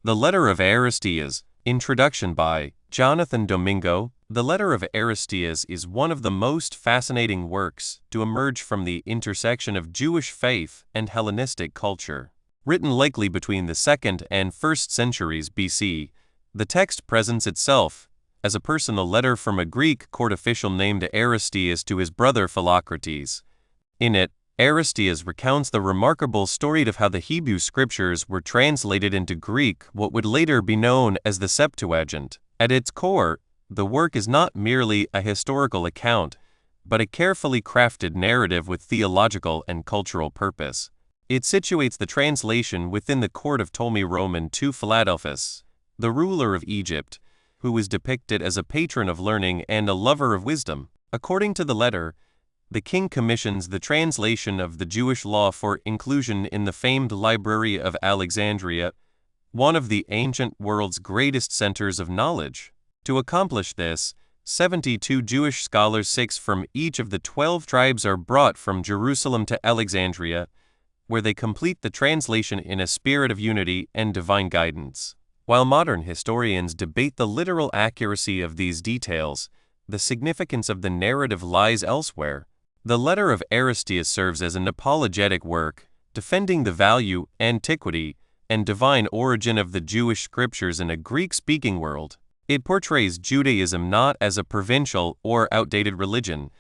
The Letter of Aristeas, Introduction by Jonathan Domingo. The Letter of Aristeas is one of the most fascinating works to emerge from the intersection of Jewish faith and Hellenistic culture. Written likely between the 2nd and 1st centuries BC, the text presents itself as a personal letter from a Greek court official named Aristeas to his brother Philocrates. In it, Aristeas recounts the remarkable story of how the Hebrew scriptures were translated into Greek, what would later be known as the Septuagint. At its core, the work is not merely a historical account, but a carefully crafted narrative with theological and cultural purpose. It situates the translation within the court of Ptolemy Roman II Philadelphus, the ruler of Egypt, who was depicted as a patron of learning and a lover of wisdom. According to the letter, the king commissions the translation of the Jewish law for inclusion in the famed Library of Alexandria, one of the ancient world's greatest centers of knowledge. To accomplish this, 72 Jewish scholars, 6 from each of the 12 tribes, are brought from Jerusalem to Alexandria, where they complete the translation in a spirit of unity and divine guidance. While modern historians debate the literal accuracy of these details, the significance of the narrative lies elsewhere. The Letter of Aristeas serves as an apologetic work, defending the value, antiquity, and divine origin of the Jewish scriptures in a Greek-speaking world. It portrays Judaism not as a provincial or outdated religion,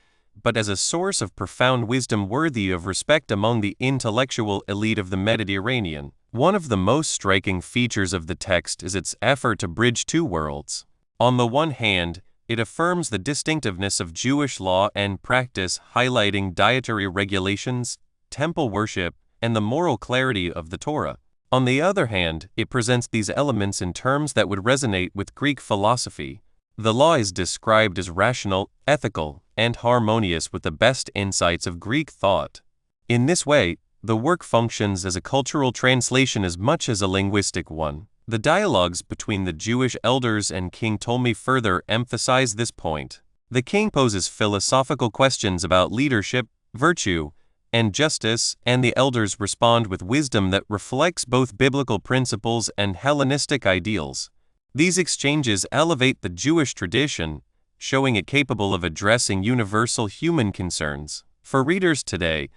but as a source of profound wisdom worthy of respect among the intellectual elite of the Mediterranean. One of the most striking features of the text is its effort to bridge two worlds. On the one hand, it affirms the distinctiveness of Jewish law and practice, highlighting dietary regulations, temple worship, and the moral clarity of the Torah. On the other hand, it presents these elements in terms that would resonate with Greek philosophy. The law is described as rational, ethical, and harmonious with the best insights of Greek thought. In this way, the work functions as a cultural translation as much as a linguistic one. The dialogues between the Jewish elders and King Ptolemy further emphasize this point. The king poses philosophical questions about leadership, virtue, and justice, and the elders respond with wisdom that reflects both biblical principles and Hellenistic ideals. These exchanges elevate the Jewish tradition, showing it capable of addressing universal human concerns. For readers today,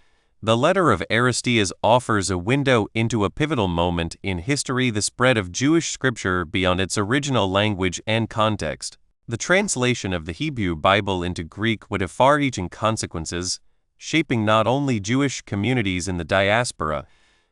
the Letter of Aristeas offers a window into a pivotal moment in history, the spread of Jewish scripture beyond its original language and context. The translation of the Hebrew Bible into Greek would have far-reaching consequences, shaping not only Jewish communities in the diaspora,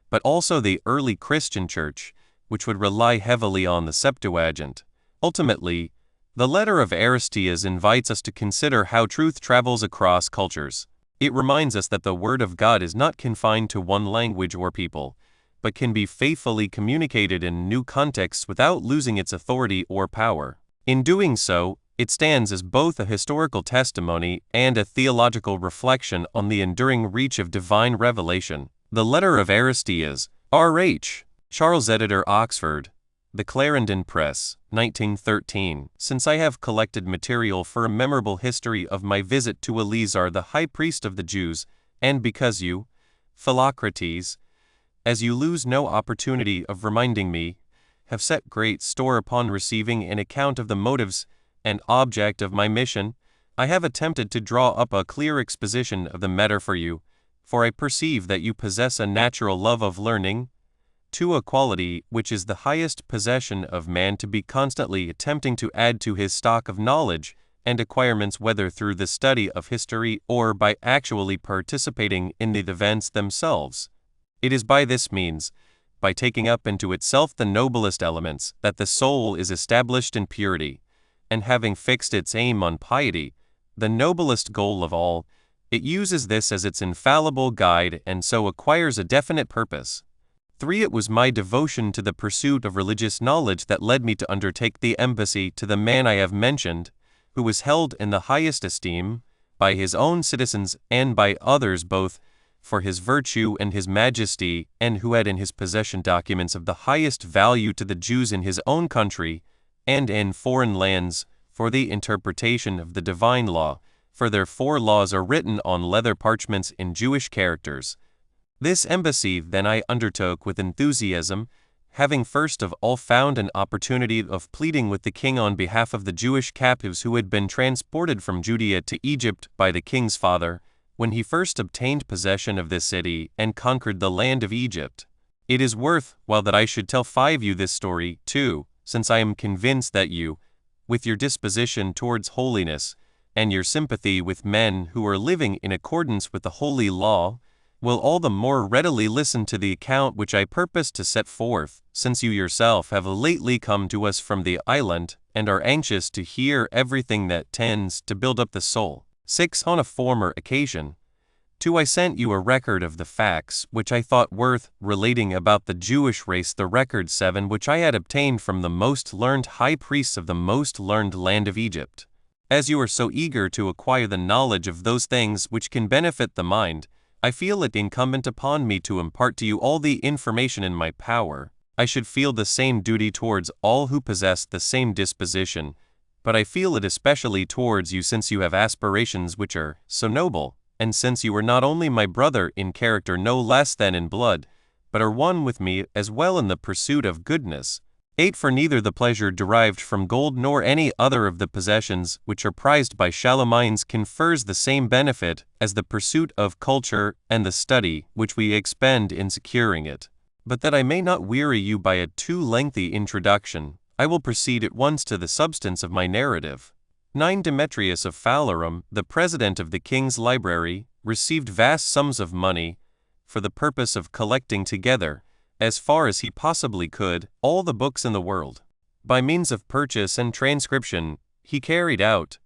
but also the early Christian church, which would rely heavily on the Septuagint. Ultimately, the Letter of Aristeas invites us to consider how truth travels across cultures. It reminds us that the Word of God is not confined to one language or people, but can be faithfully communicated in new contexts without losing its authority or power. In doing so, it stands as both a historical testimony and a theological reflection on the enduring reach of divine revelation. The Letter of Aristeas, R.H. Charles, editor, Oxford, The Clarendon Press, 1913. Since I have collected material for a memorable history of my visit to Eleazar the high priest of the Jews, and because you, Philocrates, as you lose no opportunity of reminding me, have set great store upon receiving an account of the motives and object of my mission, I have attempted to draw up a clear exposition of the matter for you, for I perceive that you possess a natural love of learning, to a quality which is the highest possession of man, to be constantly attempting to add to his stock of knowledge and acquirements, whether through the study of history or by actually participating in the events themselves. It is by this means, by taking up into itself the noblest elements, that the soul is established in purity, and having fixed its aim on piety, the noblest goal of all, it uses this as its infallible guide and so acquires a definite purpose. 3. It was my devotion to the pursuit of religious knowledge that led me to undertake the embassy to the man I have mentioned, who was held in the highest esteem by his own citizens and by others both for his virtue and his majesty, and who had in his possession documents of the highest value to the Jews in his own country and in foreign lands for the interpretation of the divine law, for their 4 laws are written on leather parchments in Jewish characters. This embassy then I undertook with enthusiasm, having first of all found an opportunity of pleading with the king on behalf of the Jewish captives who had been transported from Judea to Egypt by the king's father, when he first obtained possession of this city and conquered the land of Egypt. It is worth while that I should tell you this story, too, since I am convinced that you, with your disposition towards holiness, and your sympathy with men who are living in accordance with the holy law, will all the more readily listen to the account which I purpose to set forth, since you yourself have lately come to us from the island, and are anxious to hear everything that tends to build up the soul. 6. On a former occasion, 2. I sent you a record of the facts which I thought worth relating about the Jewish race, the record 7 which I had obtained from the most learned high priests of the most learned land of Egypt. As you are so eager to acquire the knowledge of those things which can benefit the mind, I feel it incumbent upon me to impart to you all the information in my power. I should feel the same duty towards all who possess the same disposition, but I feel it especially towards you since you have aspirations which are so noble, and since you are not only my brother in character no less than in blood, but are one with me as well in the pursuit of goodness. 8. For neither the pleasure derived from gold nor any other of the possessions which are prized by shallow minds confers the same benefit as the pursuit of culture and the study which we expend in securing it. But that I may not weary you by a too lengthy introduction, I will proceed at once to the substance of my narrative. 9. Demetrius of Phalerum, the president of the king's library, received vast sums of money for the purpose of collecting together, as far as he possibly could, all the books in the world. By means of purchase and transcription, he carried out,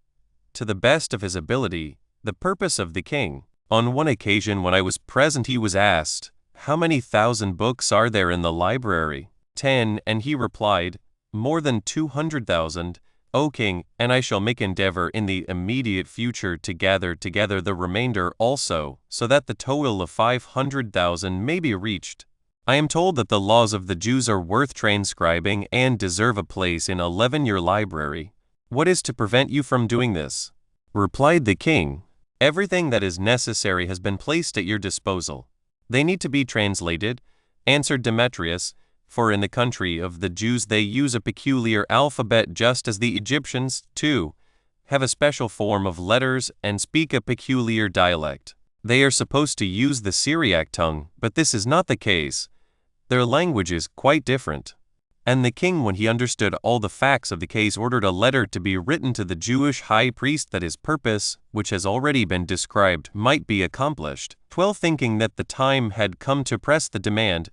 to the best of his ability, the purpose of the king. On one occasion when I was present he was asked, "How many thousand books are there in the library?" 10. And he replied, "More than 200,000, O king, and I shall make endeavor in the immediate future to gather together the remainder also, so that the total of 500,000 may be reached." I am told that the laws of the Jews are worth transcribing and deserve a place in 11-year library. What is to prevent you from doing this? Replied the king, "Everything that is necessary has been placed at your disposal." They need to be translated, answered Demetrius, for in the country of the Jews they use a peculiar alphabet just as the Egyptians, too, have a special form of letters and speak a peculiar dialect. They are supposed to use the Syriac tongue, but this is not the case. Their language is quite different. And the king, when he understood all the facts of the case, ordered a letter to be written to the Jewish high priest that his purpose, which has already been described, might be accomplished. 12. Thinking that the time had come to press the demand,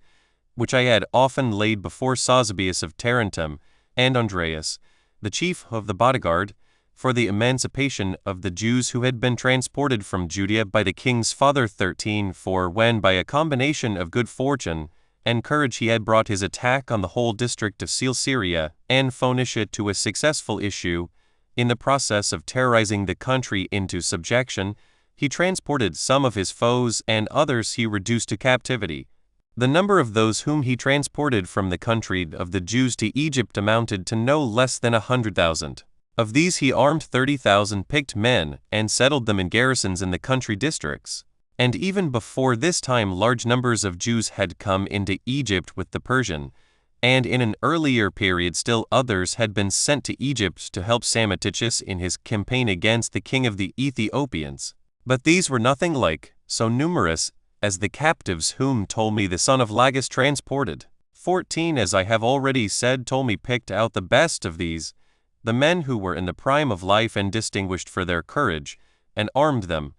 which I had often laid before Sosibius of Tarentum, and Andreas, the chief of the bodyguard, for the emancipation of the Jews who had been transported from Judea by the king's father. 13. For when by a combination of good fortune and courage he had brought his attack on the whole district of Cilicia and Phoenicia to a successful issue, in the process of terrorizing the country into subjection, he transported some of his foes and others he reduced to captivity. The number of those whom he transported from the country of the Jews to Egypt amounted to no less than 100,000. Of these he armed 30,000 picked men and settled them in garrisons in the country districts. And even before this time large numbers of Jews had come into Egypt with the Persian, and in an earlier period still others had been sent to Egypt to help Psammetichus in his campaign against the king of the Ethiopians. But these were nothing like so numerous as the captives whom Ptolemy the son of Lagus transported. 14. As I have already said, Ptolemy picked out the best of these, the men who were in the prime of life and distinguished for their courage, and armed them.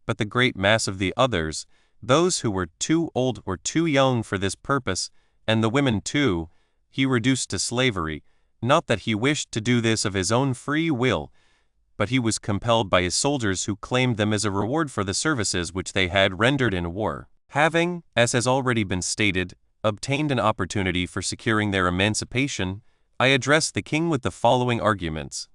But the great mass of the others, those who were too old or too young for this purpose, and the women too, he reduced to slavery, not that he wished to do this of his own free will, but he was compelled by his soldiers who claimed them as a reward for the services which they had rendered in war. Having, as has already been stated, obtained an opportunity for securing their emancipation, I addressed the king with the following arguments.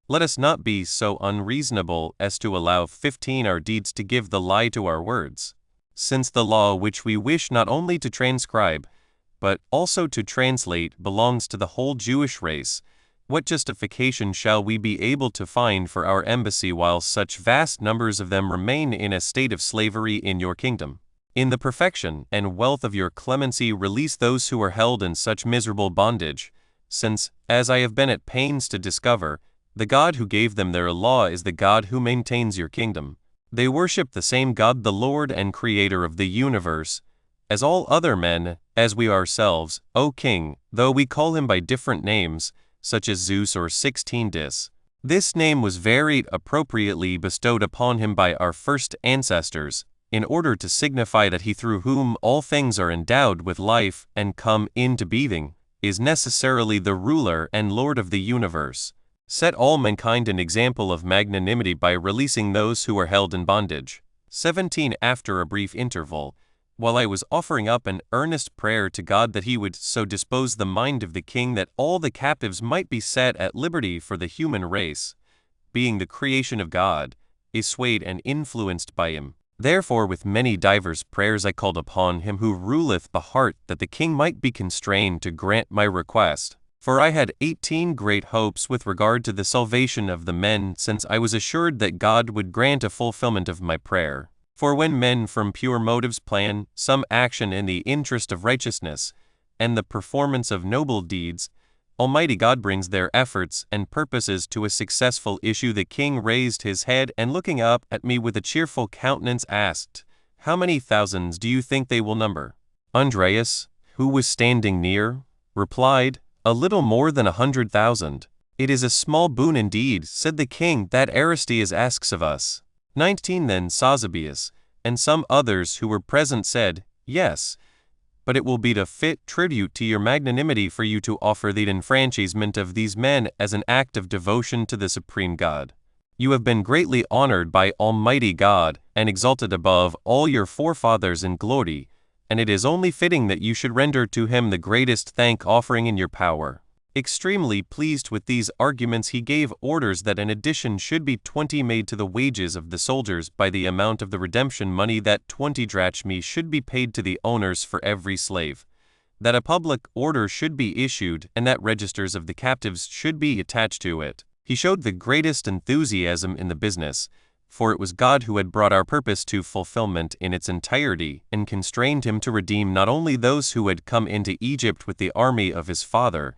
Let us not be so unreasonable as to allow 15 our deeds to give the lie to our words. Since the law which we wish not only to transcribe, but also to translate belongs to the whole Jewish race, what justification shall we be able to find for our embassy while such vast numbers of them remain in a state of slavery in your kingdom? In the perfection and wealth of your clemency release those who are held in such miserable bondage, since, as I have been at pains to discover, the God who gave them their law is the God who maintains your kingdom. They worship the same God, the Lord and Creator of the universe, as all other men, as we ourselves, O King, though we call him by different names, such as Zeus or 16 Dis. This name was very appropriately bestowed upon him by our first ancestors, in order to signify that he through whom all things are endowed with life and come into being, is necessarily the ruler and Lord of the universe. Set all mankind an example of magnanimity by releasing those who are held in bondage. 17 After a brief interval, while I was offering up an earnest prayer to God that he would so dispose the mind of the king that all the captives might be set at liberty, for the human race, being the creation of God, is swayed and influenced by him. Therefore with many divers prayers I called upon him who ruleth the heart, that the king might be constrained to grant my request. For I had 18 great hopes with regard to the salvation of the men, since I was assured that God would grant a fulfillment of my prayer. For when men from pure motives plan some action in the interest of righteousness, and the performance of noble deeds, Almighty God brings their efforts and purposes to a successful issue. The king raised his head and looking up at me with a cheerful countenance asked, "How many thousands do you think they will number?" Andreas, who was standing near, replied, "A little more than 100,000. "It is a small boon indeed," said the king, "that Aristeas asks of us." 19 Then Sazabius, and some others who were present said, "Yes, but it will be to fit tribute to your magnanimity for you to offer the enfranchisement of these men as an act of devotion to the supreme God. You have been greatly honored by Almighty God, and exalted above all your forefathers in glory, and it is only fitting that you should render to him the greatest thank offering in your power." Extremely pleased with these arguments, he gave orders that an addition should be 20 made to the wages of the soldiers by the amount of the redemption money, that 20 drachmae should be paid to the owners for every slave, that a public order should be issued, and that registers of the captives should be attached to it. He showed the greatest enthusiasm in the business, for it was God who had brought our purpose to fulfillment in its entirety, and constrained him to redeem not only those who had come into Egypt with the army of his father,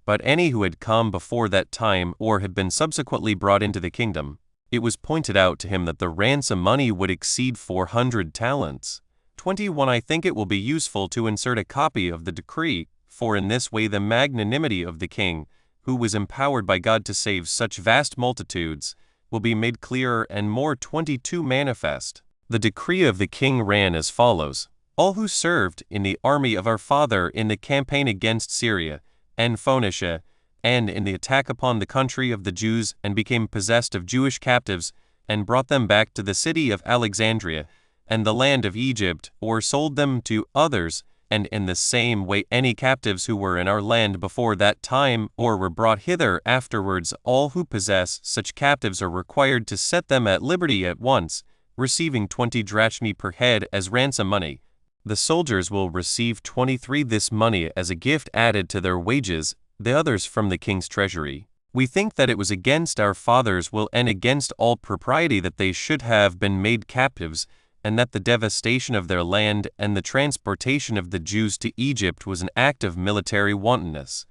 but any who had come before that time or had been subsequently brought into the kingdom. It was pointed out to him that the ransom money would exceed 400 talents. 21 I think it will be useful to insert a copy of the decree, for in this way the magnanimity of the king, who was empowered by God to save such vast multitudes, will be made clearer and more. 22 Manifest. The decree of the king ran as follows: All who served in the army of our father in the campaign against Syria and Phoenicia, and in the attack upon the country of the Jews, and became possessed of Jewish captives, and brought them back to the city of Alexandria, and the land of Egypt, or sold them to others, and in the same way any captives who were in our land before that time, or were brought hither afterwards, all who possess such captives are required to set them at liberty at once, receiving 20 drachmae per head as ransom money. The soldiers will receive 23 this money as a gift added to their wages, the others from the king's treasury. We think that it was against our fathers' will and against all propriety that they should have been made captives, and that the devastation of their land and the transportation of the Jews to Egypt was an act of military wantonness.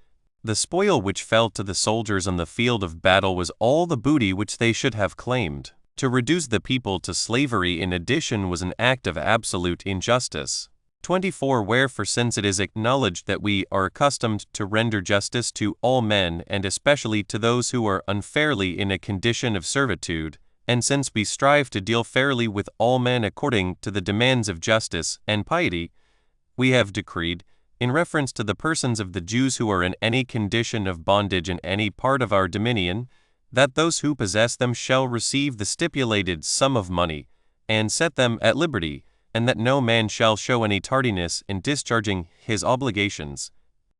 The spoil which fell to the soldiers on the field of battle was all the booty which they should have claimed. To reduce the people to slavery in addition was an act of absolute injustice. 24 Wherefore, since it is acknowledged that we are accustomed to render justice to all men, and especially to those who are unfairly in a condition of servitude, and since we strive to deal fairly with all men according to the demands of justice and piety, we have decreed, in reference to the persons of the Jews who are in any condition of bondage in any part of our dominion, that those who possess them shall receive the stipulated sum of money, and set them at liberty, and that no man shall show any tardiness in discharging his obligations.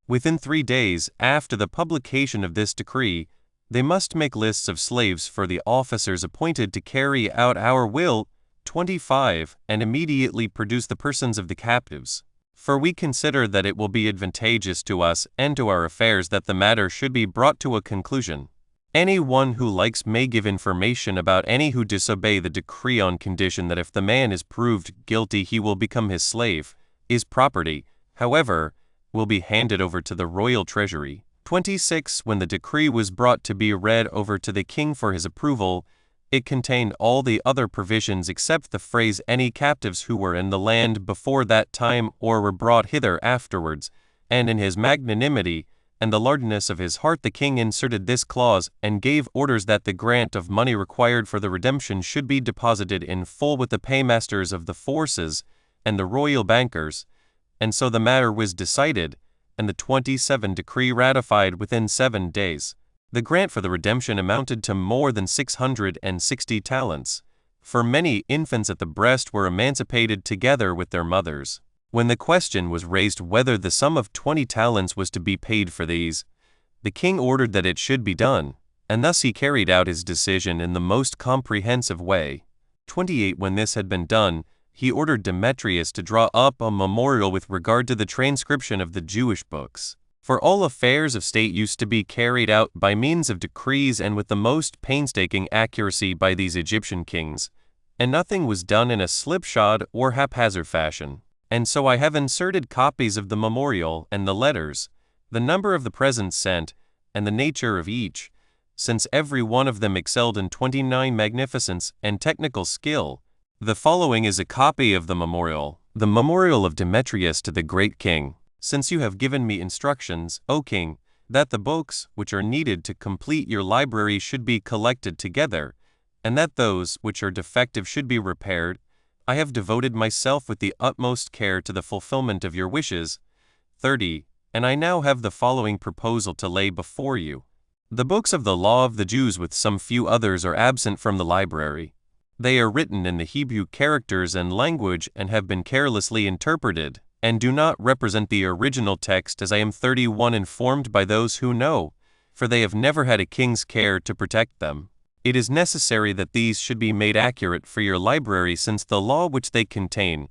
Within 3 days after the publication of this decree, they must make lists of slaves for the officers appointed to carry out our will. 25 And immediately produce the persons of the captives. For we consider that it will be advantageous to us and to our affairs that the matter should be brought to a conclusion. Anyone who likes may give information about any who disobey the decree on condition that if the man is proved guilty he will become his slave. His property, however, will be handed over to the royal treasury. 26. When the decree was brought to be read over to the king for his approval, it contained all the other provisions except the phrase any captives who were in the land before that time or were brought hither afterwards, and in his magnanimity and the largeness of his heart the king inserted this clause and gave orders that the grant of money required for the redemption should be deposited in full with the paymasters of the forces and the royal bankers, and so the matter was decided, and the 27 decree ratified within 7 days. The grant for the redemption amounted to more than 660 talents, for many infants at the breast were emancipated together with their mothers. When the question was raised whether the sum of 20 talents was to be paid for these, the king ordered that it should be done, and thus he carried out his decision in the most comprehensive way. 28. When this had been done, he ordered Demetrius to draw up a memorial with regard to the transcription of the Jewish books. For all affairs of state used to be carried out by means of decrees and with the most painstaking accuracy by these Egyptian kings, and nothing was done in a slipshod or haphazard fashion. And so I have inserted copies of the memorial and the letters, the number of the presents sent, and the nature of each, since every one of them excelled in 29 magnificence and technical skill. The following is a copy of the memorial of Demetrius to the great king. Since you have given me instructions, O king, that the books which are needed to complete your library should be collected together, and that those which are defective should be repaired, I have devoted myself with the utmost care to the fulfillment of your wishes. 30. And I now have the following proposal to lay before you. The books of the law of the Jews with some few others are absent from the library. They are written in the Hebrew characters and language and have been carelessly interpreted, and do not represent the original text, as I am 31 informed by those who know, for they have never had a king's care to protect them. It is necessary that these should be made accurate for your library, since the law which they contain,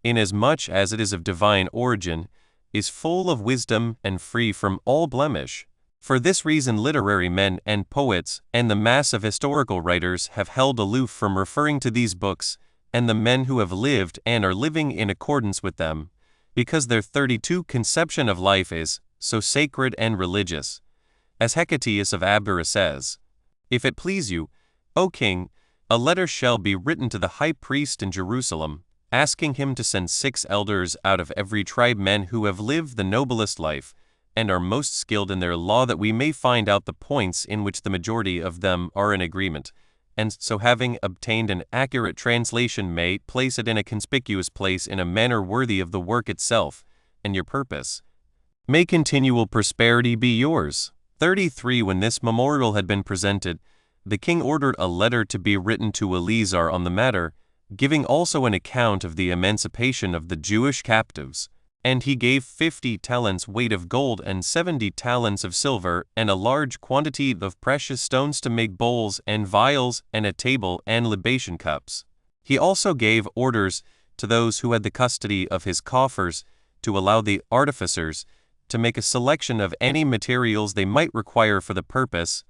inasmuch as it is of divine origin, is full of wisdom and free from all blemish. For this reason literary men and poets and the mass of historical writers have held aloof from referring to these books, and the men who have lived and are living in accordance with them, because their 32 conception of life is so sacred and religious. As Hecataeus of Abdera says, if it please you, O king, a letter shall be written to the high priest in Jerusalem, asking him to send 6 elders out of every tribe, men who have lived the noblest life, and are most skilled in their law, that we may find out the points in which the majority of them are in agreement, and so having obtained an accurate translation may place it in a conspicuous place in a manner worthy of the work itself, and your purpose. May continual prosperity be yours. 33. When this memorial had been presented, the king ordered a letter to be written to Eleazar on the matter, giving also an account of the emancipation of the Jewish captives. And he gave 50 talents weight of gold and 70 talents of silver, and a large quantity of precious stones to make bowls and vials and a table and libation cups. He also gave orders to those who had the custody of his coffers to allow the artificers to make a selection of any materials they might require for the purpose,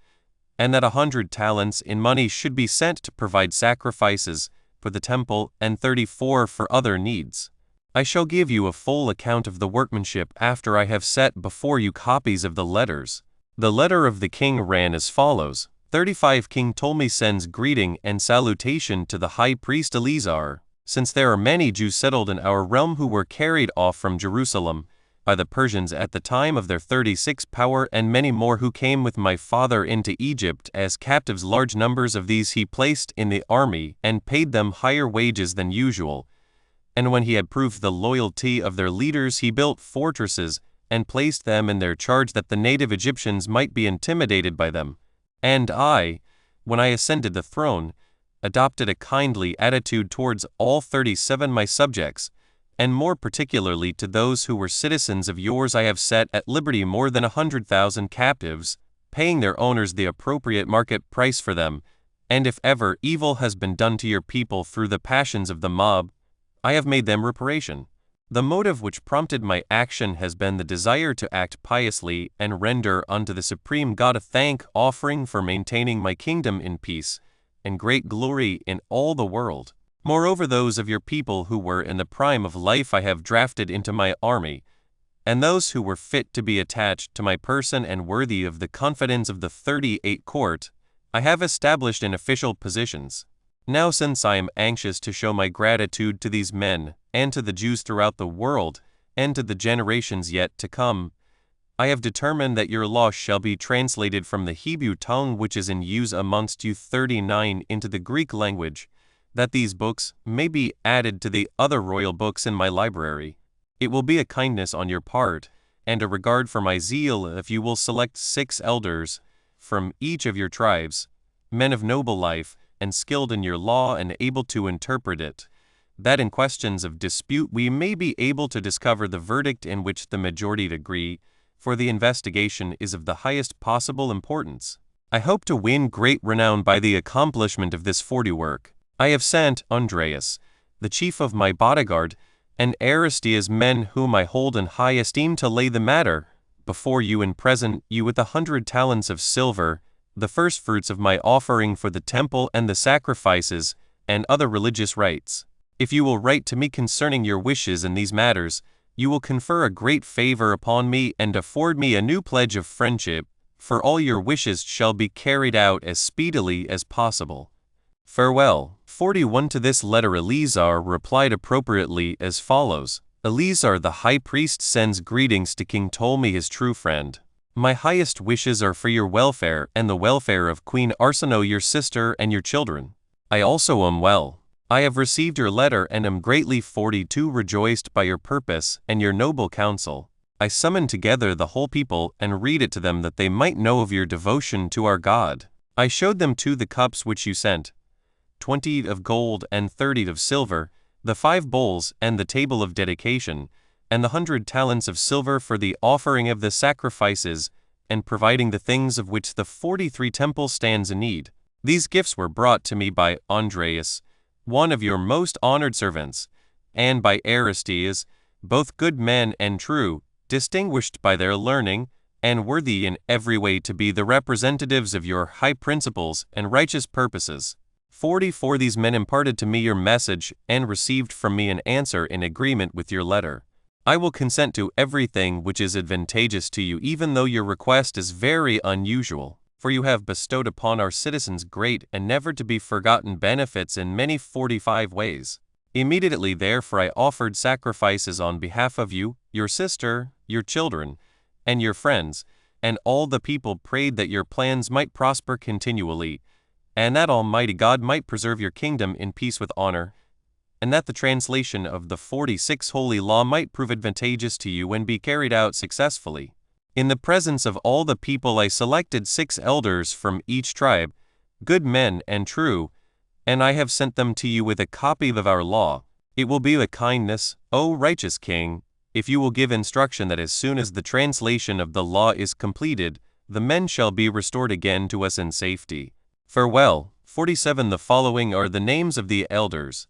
and that 100 talents in money should be sent to provide sacrifices for the temple, and 34 for other needs. I shall give you a full account of the workmanship after I have set before you copies of the letters. The letter of the king ran as follows. 35. King Ptolemy sends greeting and salutation to the high priest Eleazar, since there are many Jews settled in our realm who were carried off from Jerusalem by the Persians at the time of their 36 power, and many more who came with my father into Egypt as captives. Large numbers of these he placed in the army and paid them higher wages than usual. And when he had proved the loyalty of their leaders, he built fortresses and placed them in their charge, that the native Egyptians might be intimidated by them. And I, when I ascended the throne, adopted a kindly attitude towards all 37 my subjects, and more particularly to those who were citizens of yours. I have set at liberty more than 100,000 captives, paying their owners the appropriate market price for them. And if ever evil has been done to your people through the passions of the mob, I have made them reparation. The motive which prompted my action has been the desire to act piously and render unto the Supreme God a thank offering for maintaining my kingdom in peace and great glory in all the world. Moreover, those of your people who were in the prime of life I have drafted into my army, and those who were fit to be attached to my person and worthy of the confidence of the 38 court, I have established in official positions. Now, since I am anxious to show my gratitude to these men, and to the Jews throughout the world, and to the generations yet to come, I have determined that your law shall be translated from the Hebrew tongue which is in use amongst you 39 into the Greek language, that these books may be added to the other royal books in my library. It will be a kindness on your part, and a regard for my zeal, if you will select 6 elders from each of your tribes, men of noble life, and skilled in your law and able to interpret it, that in questions of dispute we may be able to discover the verdict in which the majority agree, for the investigation is of the highest possible importance. I hope to win great renown by the accomplishment of this 40 work. I have sent Andreas, the chief of my bodyguard, and Aristeas, men whom I hold in high esteem, to lay the matter before you and present you with 100 talents of silver, the first fruits of my offering for the temple and the sacrifices and other religious rites. If you will write to me concerning your wishes in these matters, you will confer a great favor upon me and afford me a new pledge of friendship, for all your wishes shall be carried out as speedily as possible. Farewell. 41. To this letter Eleazar replied appropriately as follows. Eleazar the high priest sends greetings to King Ptolemy, his true friend. My highest wishes are for your welfare and the welfare of Queen Arsinoe, your sister, and your children. I also am well. I have received your letter and am greatly 42 rejoiced by your purpose and your noble counsel. I summoned together the whole people and read it to them that they might know of your devotion to our God. I showed them too the cups which you sent, 20 of gold and 30 of silver, the 5 bowls and the table of dedication, and the 100 talents of silver for the offering of the sacrifices, and providing the things of which the 43 temple stands in need. These gifts were brought to me by Andreas, one of your most honored servants, and by Aristeas, both good men and true, distinguished by their learning, and worthy in every way to be the representatives of your high principles and righteous purposes. 44. These men imparted to me your message, and received from me an answer in agreement with your letter. I will consent to everything which is advantageous to you, even though your request is very unusual, for you have bestowed upon our citizens great and never to be forgotten benefits in many 45 ways. Immediately therefore I offered sacrifices on behalf of you, your sister, your children, and your friends, and all the people prayed that your plans might prosper continually, and that Almighty God might preserve your kingdom in peace with honor, and that the translation of the 46 holy law might prove advantageous to you and be carried out successfully. In the presence of all the people I selected 6 elders from each tribe, good men and true, and I have sent them to you with a copy of our law. It will be a kindness, O righteous King, if you will give instruction that as soon as the translation of the law is completed, the men shall be restored again to us in safety. Farewell. 47. The following are the names of the elders.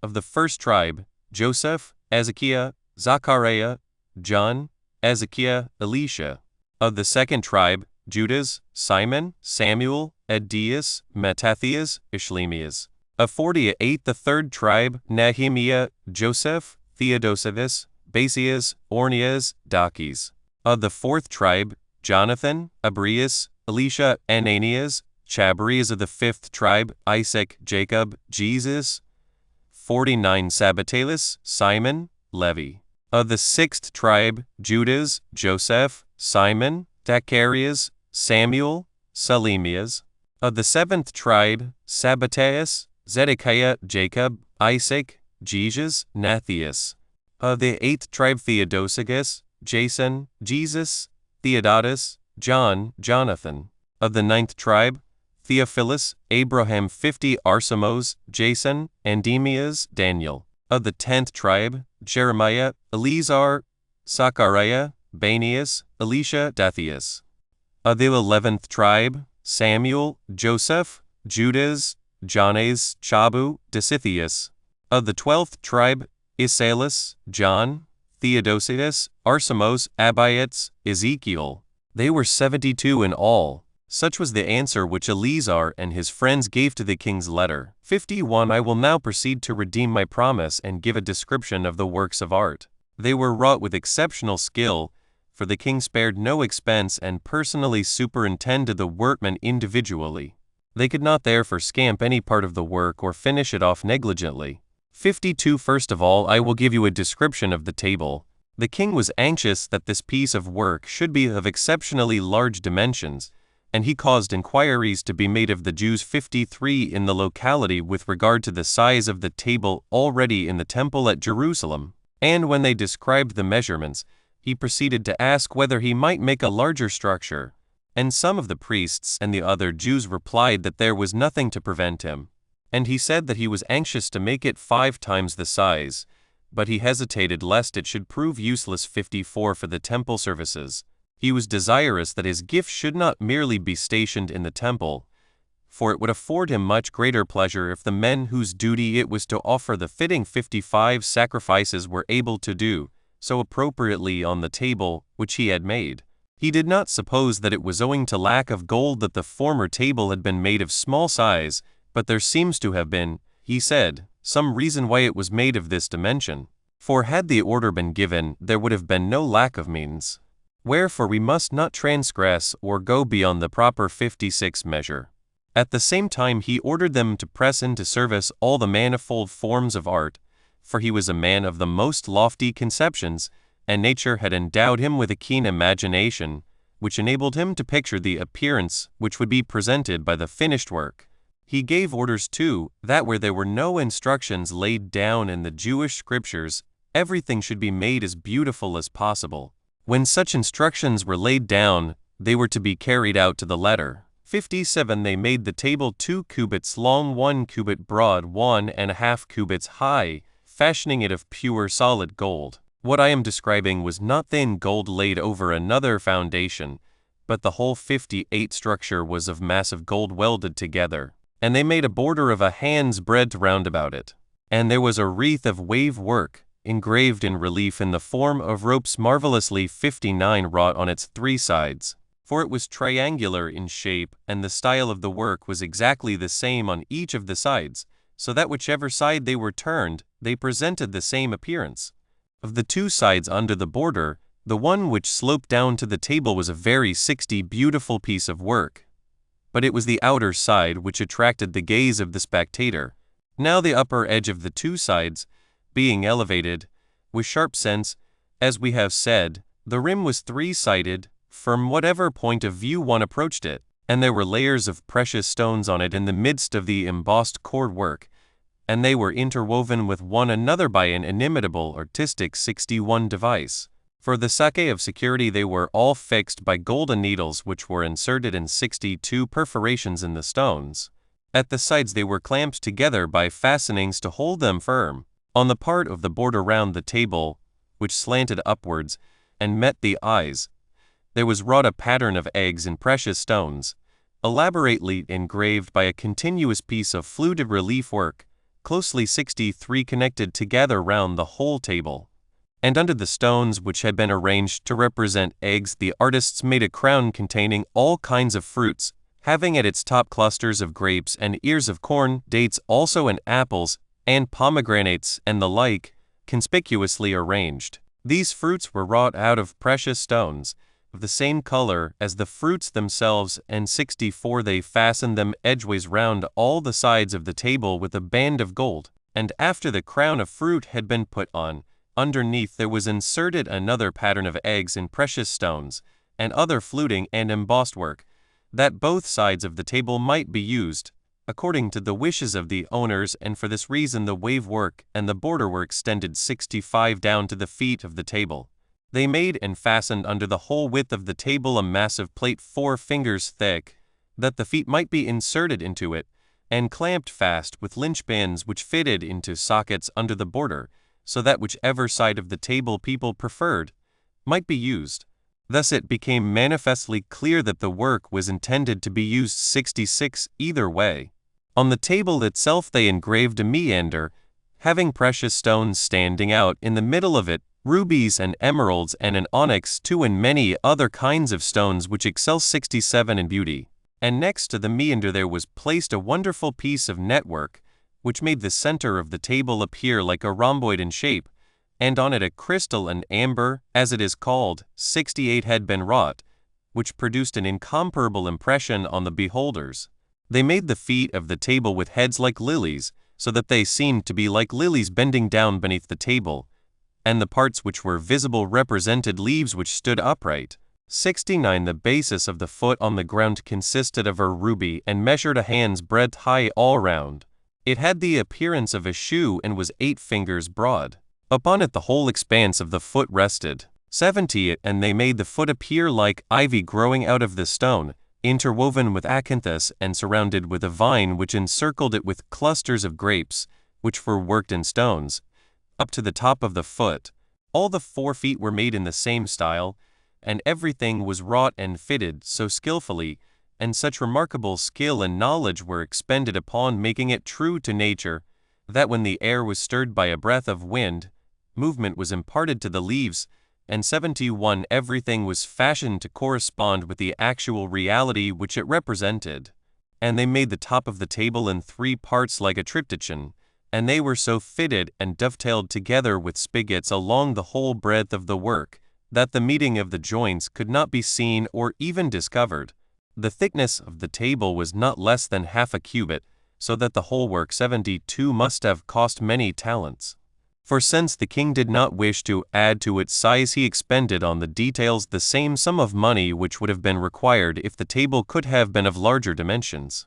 Of the first tribe, Joseph, Ezekiah, Zachariah, John, Ezekiah, Elisha. Of the second tribe, Judas, Simon, Samuel, Adias, Mattathias, Ishlemias. Of 48. The third tribe, Nehemiah, Joseph, Theodosius, Basias, Ornias, Dakis. Of the fourth tribe, Jonathan, Abrias, Elisha, Ananias, Chabarias. Of the fifth tribe, Isaac, Jacob, Jesus. 49. Sabbatalis, Simon, Levi. Of the sixth tribe, Judas, Joseph, Simon, Zacharias, Samuel, Selemias. Of the seventh tribe, Sabbataeus, Zedekiah, Jacob, Isaac, Jesus, Nathias. Of the eighth tribe, Theodosius, Jason, Jesus, Theodotus, John, Jonathan. Of the ninth tribe, Theophilus, Abraham, 50, Arsamos, Jason, Andemias, Daniel. Of the 10th tribe, Jeremiah, Eleazar, Zachariah, Banias, Elisha, Dathias. Of the 11th tribe, Samuel, Joseph, Judas, Jones, Chabu, Dosithias. Of the 12th tribe, Esaias, John, Theodosius, Arsamos, Abiates, Ezekiel. They were 72 in all. Such was the answer which Eleazar and his friends gave to the king's letter. 51 I will now proceed to redeem my promise and give a description of the works of art. They were wrought with exceptional skill, for the king spared no expense and personally superintended the workmen individually. They could not therefore scamp any part of the work or finish it off negligently. 52 First of all, I will give you a description of the table. The king was anxious that this piece of work should be of exceptionally large dimensions, and he caused inquiries to be made of the Jews 53 in the locality with regard to the size of the table already in the temple at Jerusalem. And when they described the measurements, he proceeded to ask whether he might make a larger structure. And some of the priests and the other Jews replied that there was nothing to prevent him. And he said that he was anxious to make it 5 times the size, but he hesitated lest it should prove useless. 54 For the temple services. He was desirous that his gift should not merely be stationed in the temple, for it would afford him much greater pleasure if the men whose duty it was to offer the fitting 55 sacrifices were able to do so appropriately on the table which he had made. He did not suppose that it was owing to lack of gold that the former table had been made of small size, but there seems to have been, he said, some reason why it was made of this dimension. For had the order been given, there would have been no lack of means. Wherefore we must not transgress or go beyond the proper 56 measure. At the same time he ordered them to press into service all the manifold forms of art, for he was a man of the most lofty conceptions, and nature had endowed him with a keen imagination, which enabled him to picture the appearance which would be presented by the finished work. He gave orders too, that where there were no instructions laid down in the Jewish scriptures, everything should be made as beautiful as possible. When such instructions were laid down, they were to be carried out to the letter. 57 They made the table 2 cubits long, 1 cubit broad, 1.5 cubits high, fashioning it of pure solid gold. What I am describing was not thin gold laid over another foundation, but the whole 58 structure was of massive gold welded together. And they made a border of a hand's breadth round about it. And there was a wreath of wave work, engraved in relief in the form of ropes marvelously 59 wrought on its 3 sides. For it was triangular in shape, and the style of the work was exactly the same on each of the sides, so that whichever side they were turned, they presented the same appearance. Of the 2 sides under the border, the one which sloped down to the table was a very 60 beautiful piece of work. But it was the outer side which attracted the gaze of the spectator. Now the upper edge of the 2 sides, being elevated, with sharp sense, as we have said, the rim was 3-sided, from whatever point of view one approached it, and there were layers of precious stones on it in the midst of the embossed cord work, and they were interwoven with one another by an inimitable artistic 61 device. For the sake of security they were all fixed by golden needles which were inserted in 62 perforations in the stones. At the sides they were clamped together by fastenings to hold them firm. On the part of the border round the table, which slanted upwards and met the eyes, there was wrought a pattern of eggs in precious stones, elaborately engraved by a continuous piece of fluted relief work, closely 63 connected together round the whole table. And under the stones which had been arranged to represent eggs, the artists made a crown containing all kinds of fruits, having at its top clusters of grapes and ears of corn, dates also, and apples, and pomegranates, and the like, conspicuously arranged. These fruits were wrought out of precious stones, of the same color as the fruits themselves, and 64 they fastened them edgeways round all the sides of the table with a band of gold. And after the crown of fruit had been put on, underneath there was inserted another pattern of eggs in precious stones, and other fluting and embossed work, that both sides of the table might be used, according to the wishes of the owners, and for this reason the wave work and the border were extended 65 down to the feet of the table. They made and fastened under the whole width of the table a massive plate 4 fingers thick, that the feet might be inserted into it, and clamped fast with linchpins which fitted into sockets under the border, so that whichever side of the table people preferred might be used. Thus it became manifestly clear that the work was intended to be used 66 either way. On the table itself they engraved a meander, having precious stones standing out in the middle of it, rubies and emeralds and an onyx too, and many other kinds of stones which excel 67 in beauty. And next to the meander there was placed a wonderful piece of network, which made the center of the table appear like a rhomboid in shape, and on it a crystal and amber, as it is called, 68 had been wrought, which produced an incomparable impression on the beholders. They made the feet of the table with heads like lilies, so that they seemed to be like lilies bending down beneath the table, and the parts which were visible represented leaves which stood upright. 69 The basis of the foot on the ground consisted of a ruby and measured a hand's breadth high all round. It had the appearance of a shoe and was 8 fingers broad. Upon it the whole expanse of the foot rested. 70 And they made the foot appear like ivy growing out of the stone, interwoven with acanthus and surrounded with a vine which encircled it with clusters of grapes, which were worked in stones, up to the top of the foot. All the 4 feet were made in the same style, and everything was wrought and fitted so skillfully, and such remarkable skill and knowledge were expended upon making it true to nature, that when the air was stirred by a breath of wind, movement was imparted to the leaves, and 71 Everything was fashioned to correspond with the actual reality which it represented. And they made the top of the table in 3 parts like a triptych, and they were so fitted and dovetailed together with spigots along the whole breadth of the work, that the meeting of the joints could not be seen or even discovered. The thickness of the table was not less than half a cubit, so that the whole work 72 must have cost many talents. For since the king did not wish to add to its size, he expended on the details the same sum of money which would have been required if the table could have been of larger dimensions.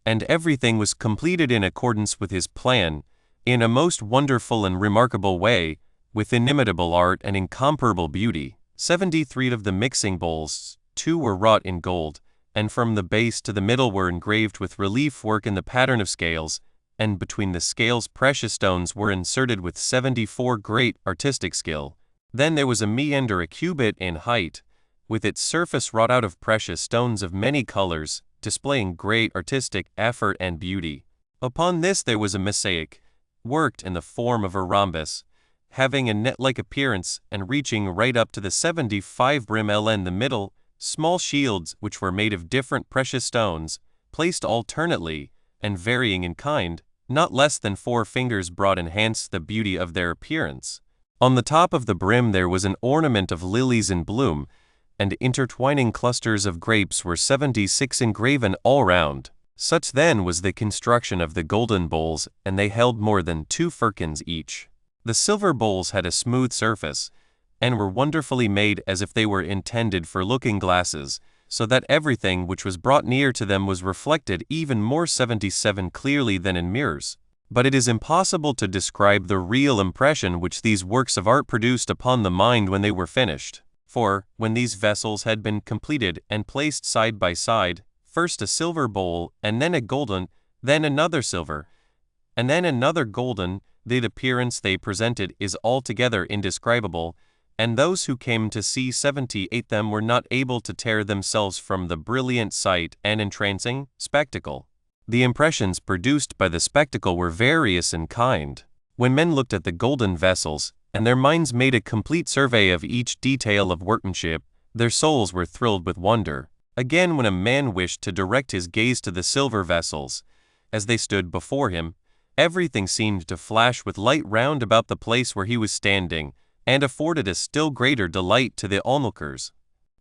And everything was completed in accordance with his plan, in a most wonderful and remarkable way, with inimitable art and incomparable beauty. 73 Of the mixing bowls, 2 were wrought in gold, and from the base to the middle were engraved with relief work in the pattern of scales, and between the scales precious stones were inserted with 74 great artistic skill. Then there was a meander a cubit in height, with its surface wrought out of precious stones of many colors, displaying great artistic effort and beauty. Upon this there was a mosaic, worked in the form of a rhombus, having a net-like appearance and reaching right up to the 75 brim in the middle, small shields which were made of different precious stones, placed alternately, and varying in kind, not less than 4 fingers broad, enhanced the beauty of their appearance. On the top of the brim there was an ornament of lilies in bloom, and intertwining clusters of grapes were 76 engraven all round. Such then was the construction of the golden bowls, and they held more than 2 firkins each. The silver bowls had a smooth surface, and were wonderfully made as if they were intended for looking glasses, so that everything which was brought near to them was reflected even more 77 clearly than in mirrors. But it is impossible to describe the real impression which these works of art produced upon the mind when they were finished. For, when these vessels had been completed and placed side by side, first a silver bowl, and then a golden, then another silver, and then another golden, the appearance they presented is altogether indescribable, and those who came to see 78 them were not able to tear themselves from the brilliant sight and entrancing spectacle. The impressions produced by the spectacle were various in kind. When men looked at the golden vessels, and their minds made a complete survey of each detail of workmanship, their souls were thrilled with wonder. Again, when a man wished to direct his gaze to the silver vessels, as they stood before him, everything seemed to flash with light round about the place where he was standing, and afforded a still greater delight to the onlookers,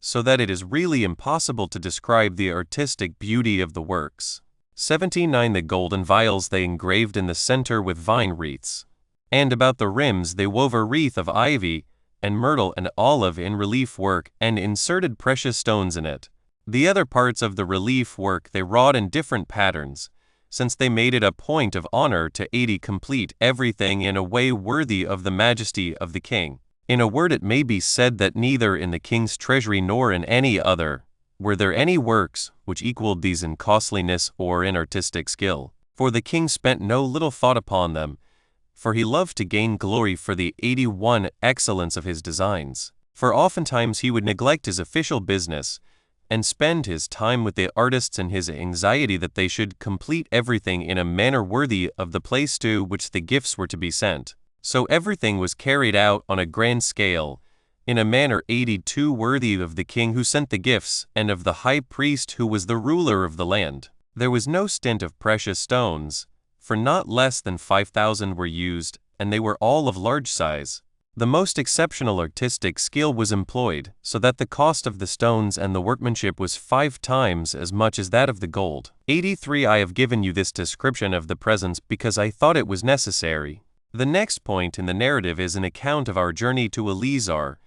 so that it is really impossible to describe the artistic beauty of the works. 79 The golden vials they engraved in the center with vine wreaths, and about the rims they wove a wreath of ivy, and myrtle and olive in relief work, and inserted precious stones in it. The other parts of the relief work they wrought in different patterns, since they made it a point of honor to 80 complete everything in a way worthy of the majesty of the king. In a word, it may be said that neither in the king's treasury nor in any other were there any works which equaled these in costliness or in artistic skill. For the king spent no little thought upon them, for he loved to gain glory for the 81 excellence of his designs. For oftentimes he would neglect his official business, and spend his time with the artists and his anxiety that they should complete everything in a manner worthy of the place to which the gifts were to be sent. So everything was carried out on a grand scale, in a manner 82 worthy of the king who sent the gifts, and of the high priest who was the ruler of the land. There was no stint of precious stones, for not less than 5,000 were used, and they were all of large size. The most exceptional artistic skill was employed, so that the cost of the stones and the workmanship was 5 times as much as that of the gold. 83. I have given you this description of the presents because I thought it was necessary. The next point in the narrative is an account of our journey to Eleazar,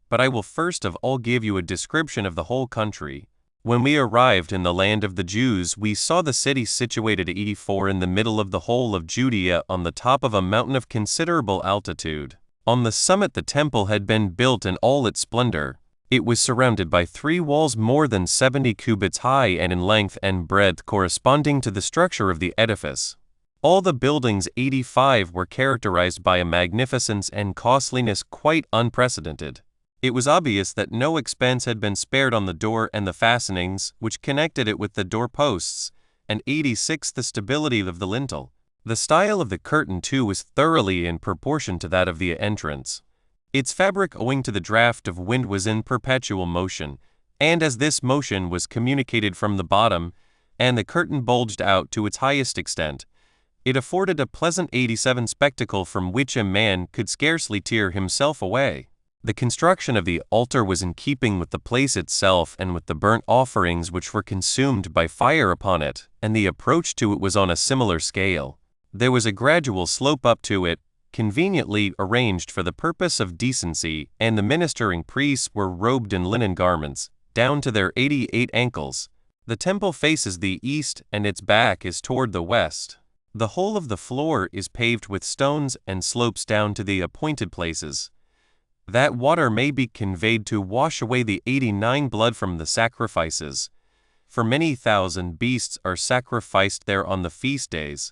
but I will first of all give you a description of the whole country. When we arrived in the land of the Jews, we saw the city situated at 84 in the middle of the whole of Judea on the top of a mountain of considerable altitude. On the summit the temple had been built in all its splendor. It was surrounded by 3 walls more than 70 cubits high and in length and breadth, corresponding to the structure of the edifice. All the buildings 85 were characterized by a magnificence and costliness quite unprecedented. It was obvious that no expense had been spared on the door and the fastenings which connected it with the doorposts, and 86 the stability of the lintel. The style of the curtain, too, was thoroughly in proportion to that of the entrance. Its fabric, owing to the draught of wind, was in perpetual motion, and as this motion was communicated from the bottom, and the curtain bulged out to its highest extent, it afforded a pleasant 87 spectacle from which a man could scarcely tear himself away. The construction of the altar was in keeping with the place itself and with the burnt offerings which were consumed by fire upon it, and the approach to it was on a similar scale. There was a gradual slope up to it, conveniently arranged for the purpose of decency, and the ministering priests were robed in linen garments, down to their 88 ankles. The temple faces the east, and its back is toward the west. The whole of the floor is paved with stones and slopes down to the appointed places, that water may be conveyed to wash away the 89 blood from the sacrifices, for many thousand beasts are sacrificed there on the feast days.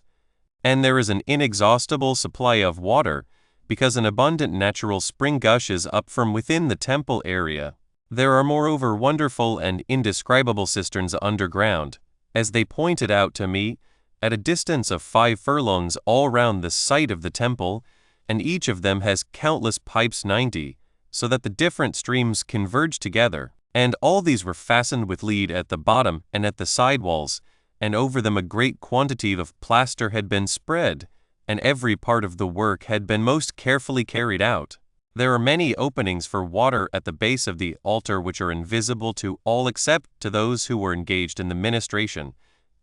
And there is an inexhaustible supply of water, because an abundant natural spring gushes up from within the temple area. There are moreover wonderful and indescribable cisterns underground, as they pointed out to me, at a distance of 5 furlongs all round the site of the temple, and each of them has countless pipes 90, so that the different streams converge together, and all these were fastened with lead at the bottom and at the side walls, and over them a great quantity of plaster had been spread, and every part of the work had been most carefully carried out. There are many openings for water at the base of the altar which are invisible to all except to those who were engaged in the ministration,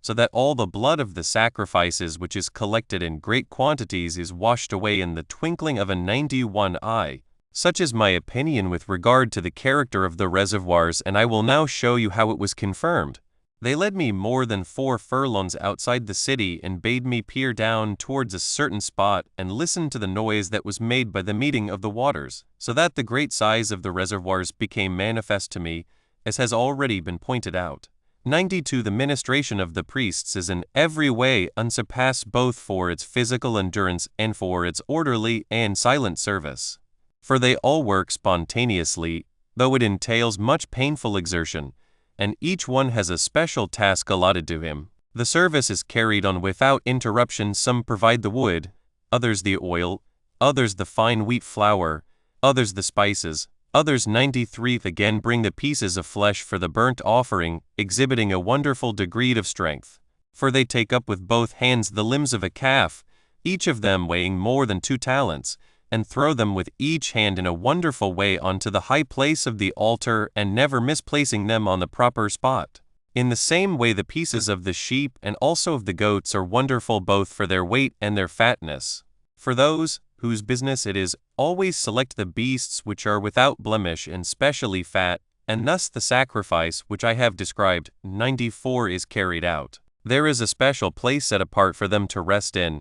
so that all the blood of the sacrifices which is collected in great quantities is washed away in the twinkling of a 91 eye. Such is my opinion with regard to the character of the reservoirs, and I will now show you how it was confirmed. They led me more than 4 furlongs outside the city and bade me peer down towards a certain spot and listen to the noise that was made by the meeting of the waters, so that the great size of the reservoirs became manifest to me, as has already been pointed out. 92. The ministration of the priests is in every way unsurpassed, both for its physical endurance and for its orderly and silent service. For they all work spontaneously, though it entails much painful exertion, and each one has a special task allotted to him. The service is carried on without interruption. Some provide the wood, others the oil, others the fine wheat flour, others the spices, others 93 again bring the pieces of flesh for the burnt offering, exhibiting a wonderful degree of strength. For they take up with both hands the limbs of a calf, each of them weighing more than 2 talents, and throw them with each hand in a wonderful way onto the high place of the altar, and never misplacing them on the proper spot. In the same way the pieces of the sheep and also of the goats are wonderful both for their weight and their fatness. For those whose business it is always select the beasts which are without blemish and specially fat, and thus the sacrifice which I have described, 94, is carried out. There is a special place set apart for them to rest in,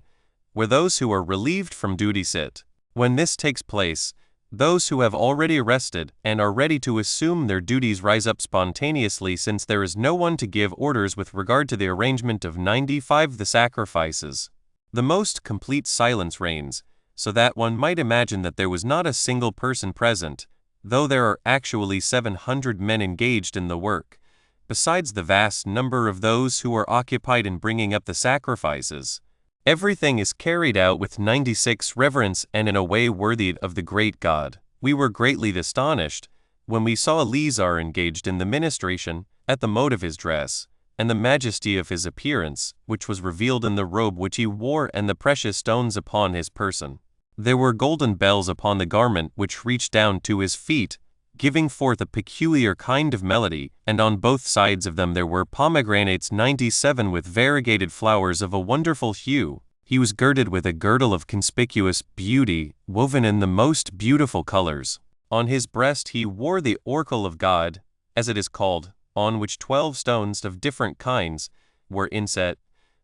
where those who are relieved from duty sit. When this takes place, those who have already rested and are ready to assume their duties rise up spontaneously, since there is no one to give orders with regard to the arrangement of 95 the sacrifices. The most complete silence reigns, so that one might imagine that there was not a single person present, though there are actually 700 men engaged in the work, besides the vast number of those who are occupied in bringing up the sacrifices. Everything is carried out with 96 reverence and in a way worthy of the great God. We were greatly astonished when we saw Eleazar engaged in the ministration, at the mode of his dress, and the majesty of his appearance, which was revealed in the robe which he wore and the precious stones upon his person. There were golden bells upon the garment which reached down to his feet, giving forth a peculiar kind of melody, and on both sides of them there were pomegranates 97 with variegated flowers of a wonderful hue. He was girded with a girdle of conspicuous beauty, woven in the most beautiful colors. On his breast he wore the oracle of God, as it is called, on which 12 stones of different kinds were inset,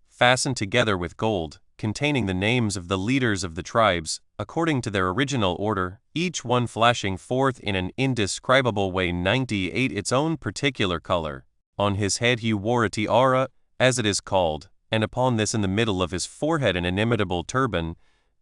fastened together with gold, containing the names of the leaders of the tribes, according to their original order, each one flashing forth in an indescribable way 98 its own particular color. On his head he wore a tiara, as it is called, and upon this in the middle of his forehead an inimitable turban,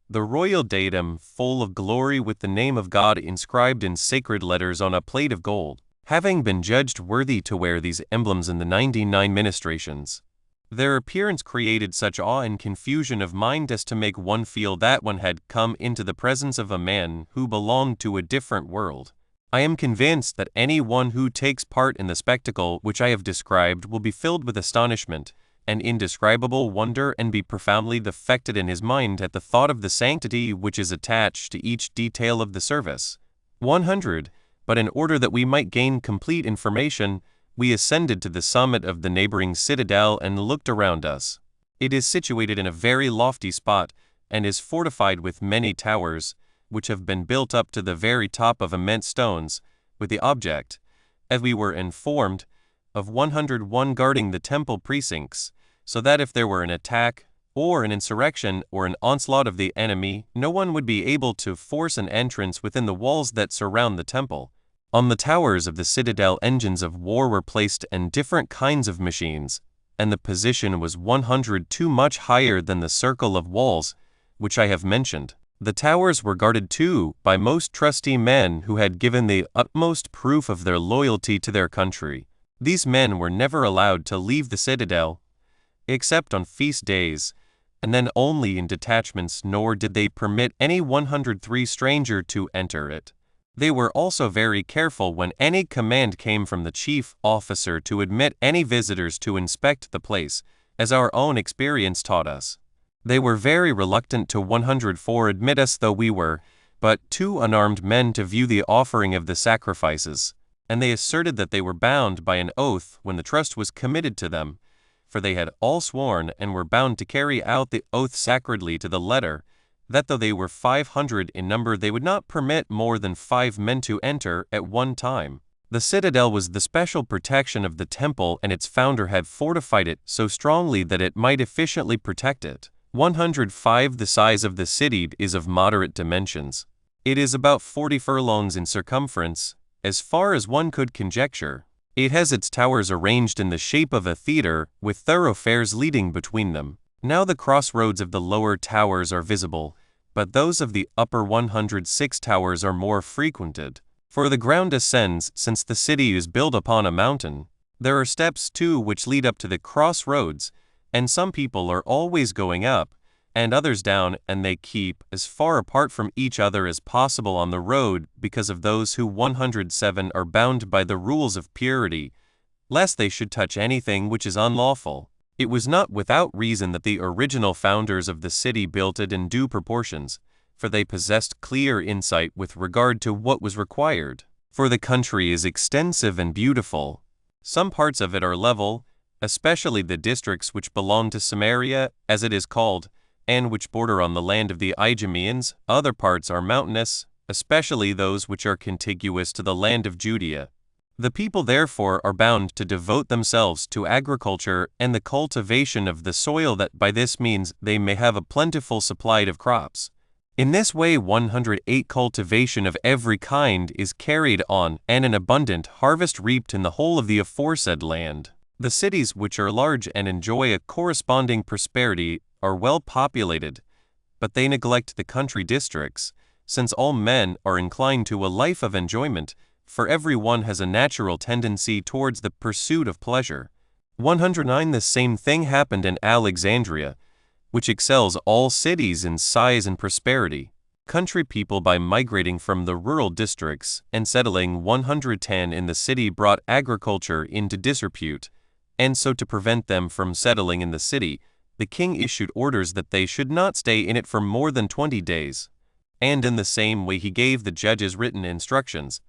the royal diadem full of glory with the name of God inscribed in sacred letters on a plate of gold. Having been judged worthy to wear these emblems in the 99 ministrations, their appearance created such awe and confusion of mind as to make one feel that one had come into the presence of a man who belonged to a different world. I am convinced that any one who takes part in the spectacle which I have described will be filled with astonishment and indescribable wonder and be profoundly affected in his mind at the thought of the sanctity which is attached to each detail of the service. 100. But in order that we might gain complete information, we ascended to the summit of the neighboring citadel and looked around us. It is situated in a very lofty spot, and is fortified with many towers, which have been built up to the very top of immense stones, with the object, as we were informed, of 101 guarding the temple precincts, so that if there were an attack, or an insurrection, or an onslaught of the enemy, no one would be able to force an entrance within the walls that surround the temple. On the towers of the citadel engines of war were placed and different kinds of machines, and the position was 102 much higher than the circle of walls, which I have mentioned. The towers were guarded too by most trusty men who had given the utmost proof of their loyalty to their country. These men were never allowed to leave the citadel, except on feast days, and then only in detachments, nor did they permit any 103 stranger to enter it. They were also very careful when any command came from the chief officer to admit any visitors to inspect the place, as our own experience taught us. They were very reluctant to 104 admit us though we were but 2 unarmed men to view the offering of the sacrifices, and they asserted that they were bound by an oath when the trust was committed to them, for they had all sworn and were bound to carry out the oath sacredly to the letter, that though they were 500 in number they would not permit more than 5 men to enter at one time. The citadel was the special protection of the temple, and its founder had fortified it so strongly that it might efficiently protect it. 105 The size of the city is of moderate dimensions. It is about 40 furlongs in circumference, as far as one could conjecture. It has its towers arranged in the shape of a theater, with thoroughfares leading between them. Now the crossroads of the lower towers are visible, but those of the upper 106 towers are more frequented. For the ground ascends, since the city is built upon a mountain. There are steps too which lead up to the crossroads, and some people are always going up, and others down, and they keep as far apart from each other as possible on the road, because of those who 107 are bound by the rules of purity, lest they should touch anything which is unlawful. It was not without reason that the original founders of the city built it in due proportions, for they possessed clear insight with regard to what was required. For the country is extensive and beautiful. Some parts of it are level, especially the districts which belong to Samaria, as it is called, and which border on the land of the Idumeans. Other parts are mountainous, especially those which are contiguous to the land of Judea. The people therefore are bound to devote themselves to agriculture and the cultivation of the soil, that by this means they may have a plentiful supply of crops. In this way 108 cultivation of every kind is carried on, and an abundant harvest reaped in the whole of the aforesaid land. The cities, which are large and enjoy a corresponding prosperity, are well populated, but they neglect the country districts, since all men are inclined to a life of enjoyment, for every one has a natural tendency towards the pursuit of pleasure. 109 The same thing happened in Alexandria, which excels all cities in size and prosperity. Country people, by migrating from the rural districts and settling 110 in the city, brought agriculture into disrepute, and so to prevent them from settling in the city, the king issued orders that they should not stay in it for more than 20 days. And in the same way he gave the judges written instructions,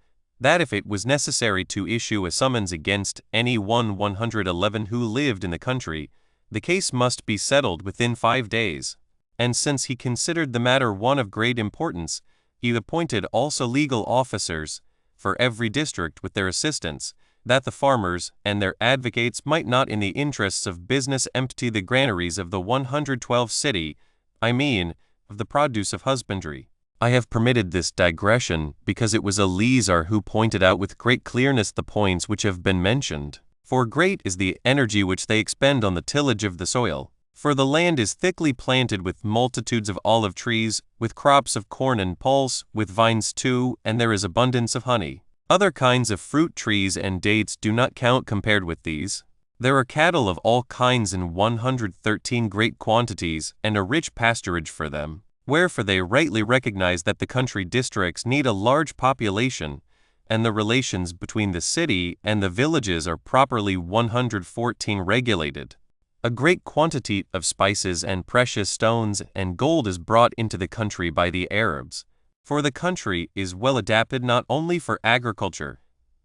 that if it was necessary to issue a summons against any 111 who lived in the country, the case must be settled within 5 days. And since he considered the matter one of great importance, he appointed also legal officers for every district with their assistants, that the farmers and their advocates might not in the interests of business empty the granaries of the 112 city, I mean, of the produce of husbandry. I have permitted this digression because it was Eleazar who pointed out with great clearness the points which have been mentioned. For great is the energy which they expend on the tillage of the soil. For the land is thickly planted with multitudes of olive trees, with crops of corn and pulse, with vines too, and there is abundance of honey. Other kinds of fruit trees and dates do not count compared with these. There are cattle of all kinds in 113 great quantities, and a rich pasturage for them. Wherefore they rightly recognize that the country districts need a large population, and the relations between the city and the villages are properly 114 regulated. A great quantity of spices and precious stones and gold is brought into the country by the Arabs. For the country is well adapted not only for agriculture,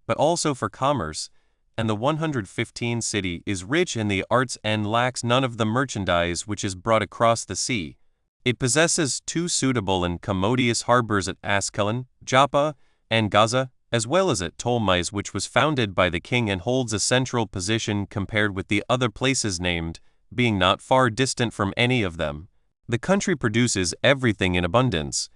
but also for commerce, and the 115 city is rich in the arts and lacks none of the merchandise which is brought across the sea. It possesses 2 suitable and commodious harbors at Ascalon, Joppa, and Gaza, as well as at Ptolemais, which was founded by the king and holds a central position compared with the other places named, being not far distant from any of them. The country produces everything in abundance.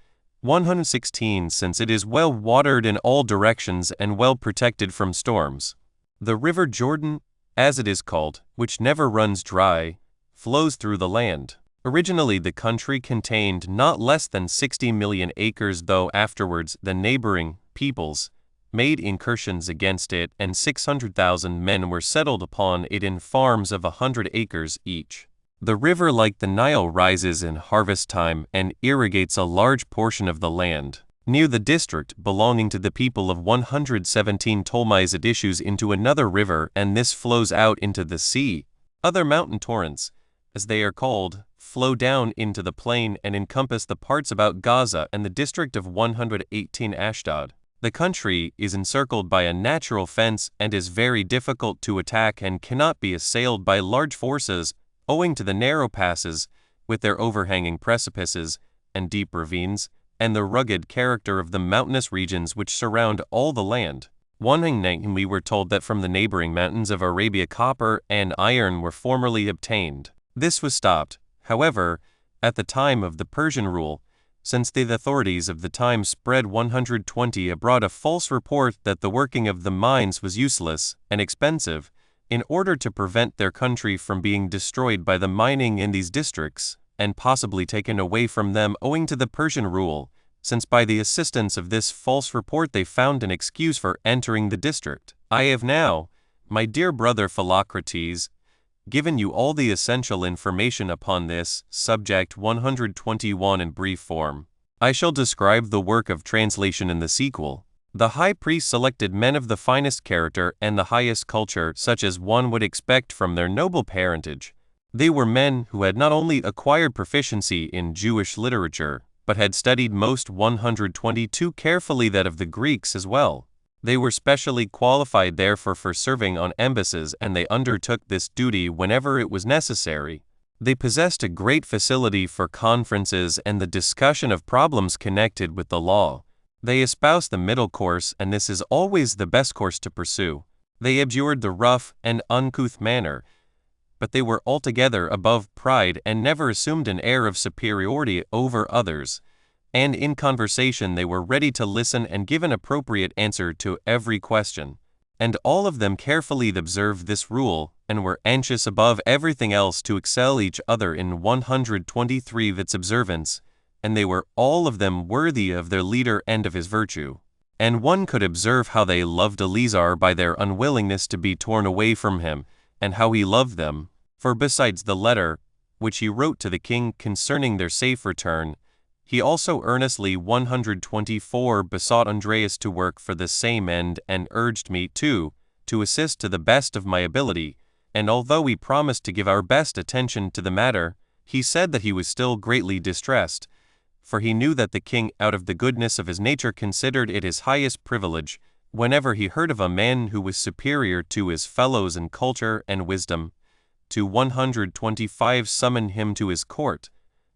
116 Since it is well watered in all directions and well protected from storms. The river Jordan, as it is called, which never runs dry, flows through the land. Originally the country contained not less than 60 million acres, though afterwards the neighboring peoples made incursions against it, and 600,000 men were settled upon it in farms of 100 acres each. The river, like the Nile, rises in harvest time and irrigates a large portion of the land. Near the district belonging to the people of 117 Ptolemais it issues into another river, and this flows out into the sea. Other mountain torrents, as they are called, flow down into the plain and encompass the parts about Gaza and the district of 118 Ashdod. The country is encircled by a natural fence and is very difficult to attack and cannot be assailed by large forces, owing to the narrow passes, with their overhanging precipices and deep ravines, and the rugged character of the mountainous regions which surround all the land. One evening we were told that from the neighboring mountains of Arabia copper and iron were formerly obtained. This was stopped, however, at the time of the Persian rule, since the authorities of the time spread 120 abroad a false report that the working of the mines was useless and expensive, in order to prevent their country from being destroyed by the mining in these districts, and possibly taken away from them owing to the Persian rule, since by the assistance of this false report they found an excuse for entering the district. I have now, my dear brother Philocrates, given you all the essential information upon this subject 121 in brief form. I shall describe the work of translation in the sequel. The high priest selected men of the finest character and the highest culture, such as one would expect from their noble parentage. They were men who had not only acquired proficiency in Jewish literature, but had studied most 122 carefully that of the Greeks as well. They were specially qualified therefore for serving on embassies, and they undertook this duty whenever it was necessary. They possessed a great facility for conferences and the discussion of problems connected with the law. They espoused the middle course, and this is always the best course to pursue. They abjured the rough and uncouth manner, but they were altogether above pride and never assumed an air of superiority over others. And in conversation they were ready to listen and give an appropriate answer to every question. And all of them carefully observed this rule, and were anxious above everything else to excel each other in 123 of its observance, and they were all of them worthy of their leader and of his virtue. and one could observe how they loved Eleazar by their unwillingness to be torn away from him, and how he loved them. For besides the letter, which he wrote to the king concerning their safe return, he also earnestly 124 besought Andreas to work for the same end and urged me, too, to assist to the best of my ability, and although we promised to give our best attention to the matter, he said that he was still greatly distressed, for he knew that the king out of the goodness of his nature considered it his highest privilege, whenever he heard of a man who was superior to his fellows in culture and wisdom, to 125 summon him to his court.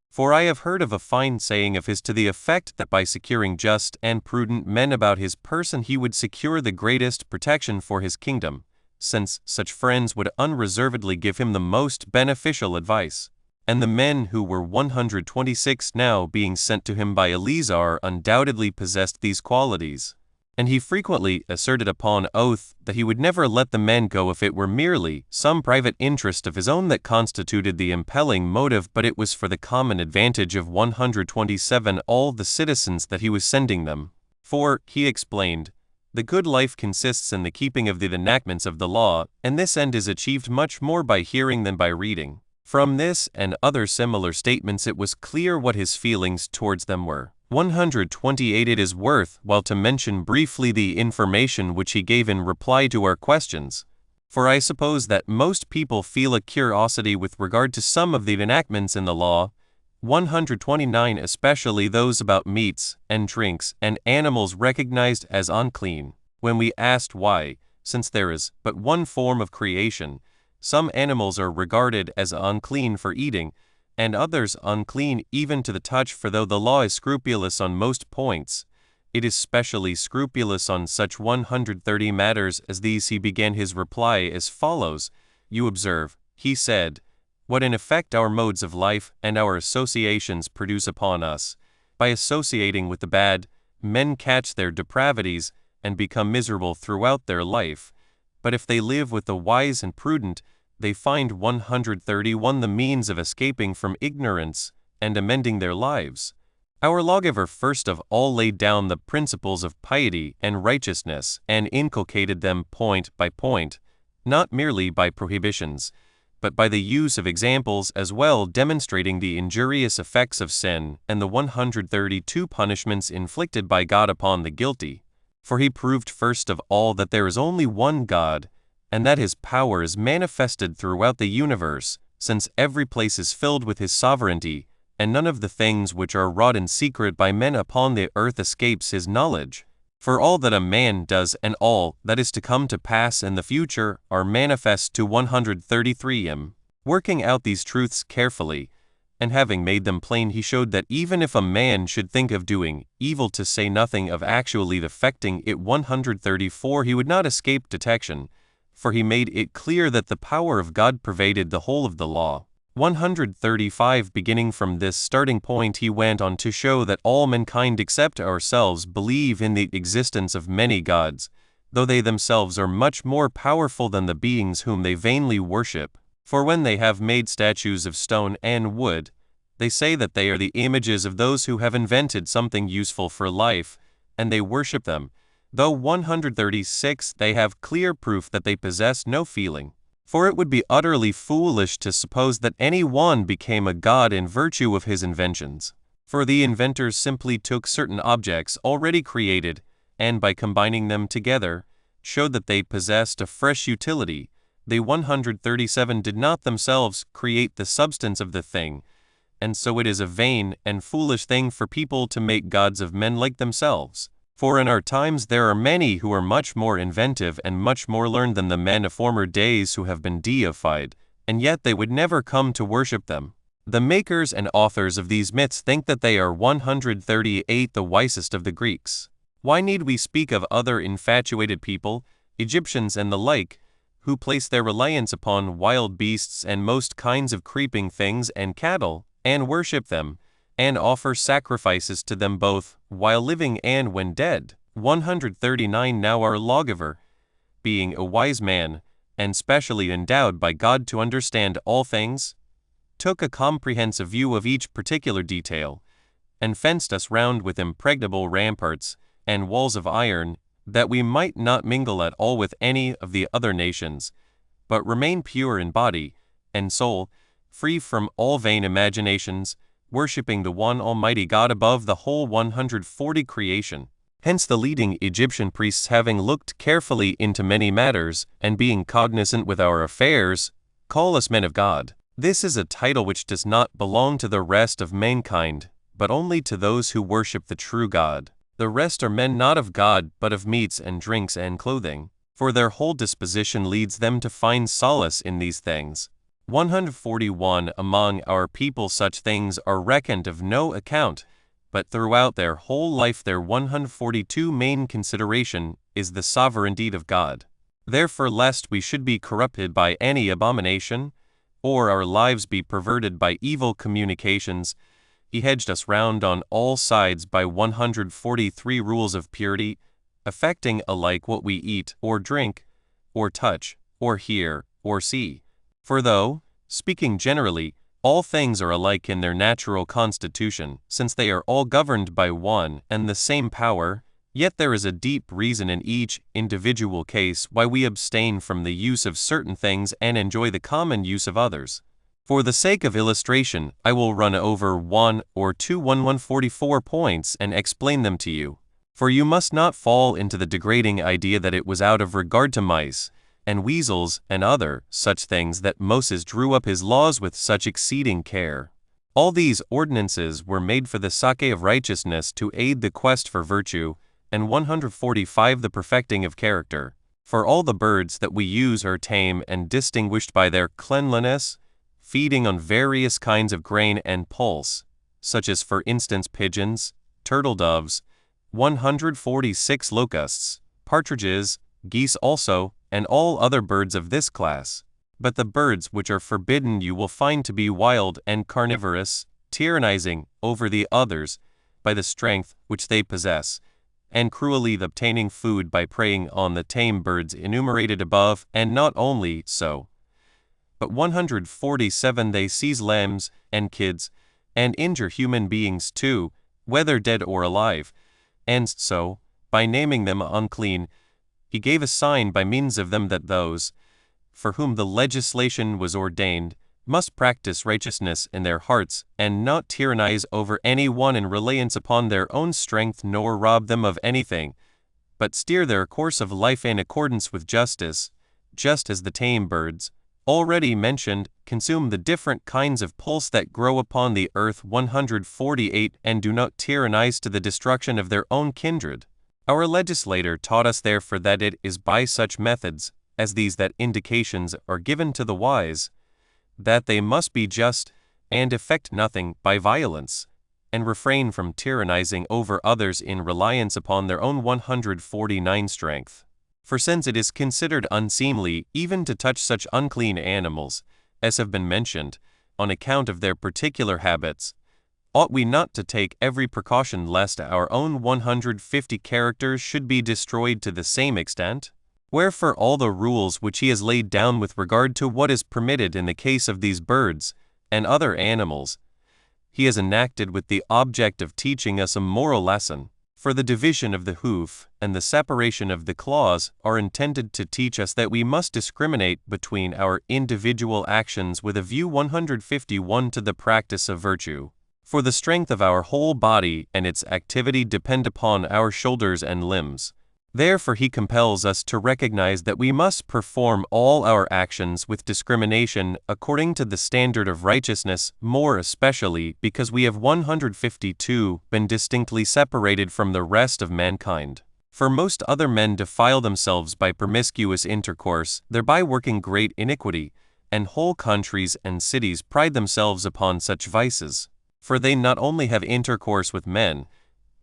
For I have heard of a fine saying of his to the effect that by securing just and prudent men about his person he would secure the greatest protection for his kingdom, since such friends would unreservedly give him the most beneficial advice. And the men who were 126 now being sent to him by Eleazar undoubtedly possessed these qualities. And he frequently asserted upon oath that he would never let the men go if it were merely some private interest of his own that constituted the impelling motive, but it was for the common advantage of 127 all the citizens that he was sending them. For, he explained, the good life consists in the keeping of the enactments of the law, and this end is achieved much more by hearing than by reading. From this and other similar statements it was clear what his feelings towards them were. 128 It is worth while to mention briefly the information which he gave in reply to our questions, for I suppose that most people feel a curiosity with regard to some of the enactments in the law, 129 especially those about meats and drinks and animals recognized as unclean. When we asked why, since there is but one form of creation, some animals are regarded as unclean for eating, and others unclean even to the touch, for though the law is scrupulous on most points, it is specially scrupulous on such 130 matters as these. He began his reply as follows. You observe, he said, what in effect our modes of life and our associations produce upon us. By associating with the bad, men catch their depravities and become miserable throughout their life. But if they live with the wise and prudent, they find 131 the means of escaping from ignorance and amending their lives. Our lawgiver first of all laid down the principles of piety and righteousness and inculcated them point by point, not merely by prohibitions, but by the use of examples as well, demonstrating the injurious effects of sin and the 132 punishments inflicted by God upon the guilty. For he proved first of all that there is only one God, and that his power is manifested throughout the universe, since every place is filled with his sovereignty, and none of the things which are wrought in secret by men upon the earth escapes his knowledge. For all that a man does and all that is to come to pass in the future are manifest to 133 him. Working out these truths carefully, and having made them plain, he showed that even if a man should think of doing evil, to say nothing of actually effecting it, 134 he would not escape detection, for he made it clear that the power of God pervaded the whole of the law. 135 Beginning from this starting point he went on to show that all mankind except ourselves believe in the existence of many gods, though they themselves are much more powerful than the beings whom they vainly worship. For when they have made statues of stone and wood, they say that they are the images of those who have invented something useful for life, and they worship them, though 136 they have clear proof that they possess no feeling. For it would be utterly foolish to suppose that any one became a god in virtue of his inventions. For the inventors simply took certain objects already created, and by combining them together, showed that they possessed a fresh utility. They 137 did not themselves create the substance of the thing, and so it is a vain and foolish thing for people to make gods of men like themselves. For in our times there are many who are much more inventive and much more learned than the men of former days who have been deified, and yet they would never come to worship them. The makers and authors of these myths think that they are 138 the wisest of the Greeks. Why need we speak of other infatuated people, Egyptians and the like, who place their reliance upon wild beasts and most kinds of creeping things and cattle, and worship them, and offer sacrifices to them both while living and when dead? 139 Now our lawgiver, being a wise man, and specially endowed by God to understand all things, took a comprehensive view of each particular detail, and fenced us round with impregnable ramparts, and walls of iron, that we might not mingle at all with any of the other nations, but remain pure in body and soul, free from all vain imaginations, worshipping the one Almighty God above the whole 140 creation. Hence the leading Egyptian priests, having looked carefully into many matters, and being cognizant with our affairs, call us men of God. This is a title which does not belong to the rest of mankind, but only to those who worship the true God. The rest are men not of God, but of meats and drinks and clothing, for their whole disposition leads them to find solace in these things. 141 Among our people such things are reckoned of no account, but throughout their whole life their 142 main consideration is the sovereignty of God. Therefore, lest we should be corrupted by any abomination, or our lives be perverted by evil communications, He hedged us round on all sides by 143 rules of purity, affecting alike what we eat, or drink, or touch, or hear, or see. For though, speaking generally, all things are alike in their natural constitution, since they are all governed by one and the same power, yet there is a deep reason in each individual case why we abstain from the use of certain things and enjoy the common use of others. For the sake of illustration, I will run over 1 or 2 144 points and explain them to you. For you must not fall into the degrading idea that it was out of regard to mice and weasels and other such things that Moses drew up his laws with such exceeding care. All these ordinances were made for the sake of righteousness, to aid the quest for virtue, and 145 the perfecting of character. For all the birds that we use are tame and distinguished by their cleanliness, feeding on various kinds of grain and pulse, such as for instance pigeons, turtle doves, 146 locusts, partridges, geese also, and all other birds of this class. But the birds which are forbidden you will find to be wild and carnivorous, tyrannizing over the others by the strength which they possess, and cruelly obtaining food by preying on the tame birds enumerated above, and not only so, but 147 they seize lambs and kids, and injure human beings too, whether dead or alive, and so, by naming them unclean, He gave a sign by means of them that those, for whom the legislation was ordained, must practice righteousness in their hearts, and not tyrannize over any one in reliance upon their own strength, nor rob them of anything, but steer their course of life in accordance with justice, just as the tame birds, already mentioned, consume the different kinds of pulse that grow upon the earth. 148 And do not tyrannize to the destruction of their own kindred. Our legislator taught us therefore that it is by such methods as these that indications are given to the wise, that they must be just, and effect nothing by violence, and refrain from tyrannizing over others in reliance upon their own 149 strength. For since it is considered unseemly even to touch such unclean animals, as have been mentioned, on account of their particular habits, ought we not to take every precaution lest our own 150 characters should be destroyed to the same extent? Wherefore all the rules which He has laid down with regard to what is permitted in the case of these birds and other animals, He has enacted with the object of teaching us a moral lesson. For the division of the hoof and the separation of the claws are intended to teach us that we must discriminate between our individual actions with a view. 151 To the practice of virtue. For the strength of our whole body and its activity depend upon our shoulders and limbs. Therefore He compels us to recognize that we must perform all our actions with discrimination according to the standard of righteousness, more especially because we have 152 been distinctly separated from the rest of mankind. For most other men defile themselves by promiscuous intercourse, thereby working great iniquity, and whole countries and cities pride themselves upon such vices. For they not only have intercourse with men,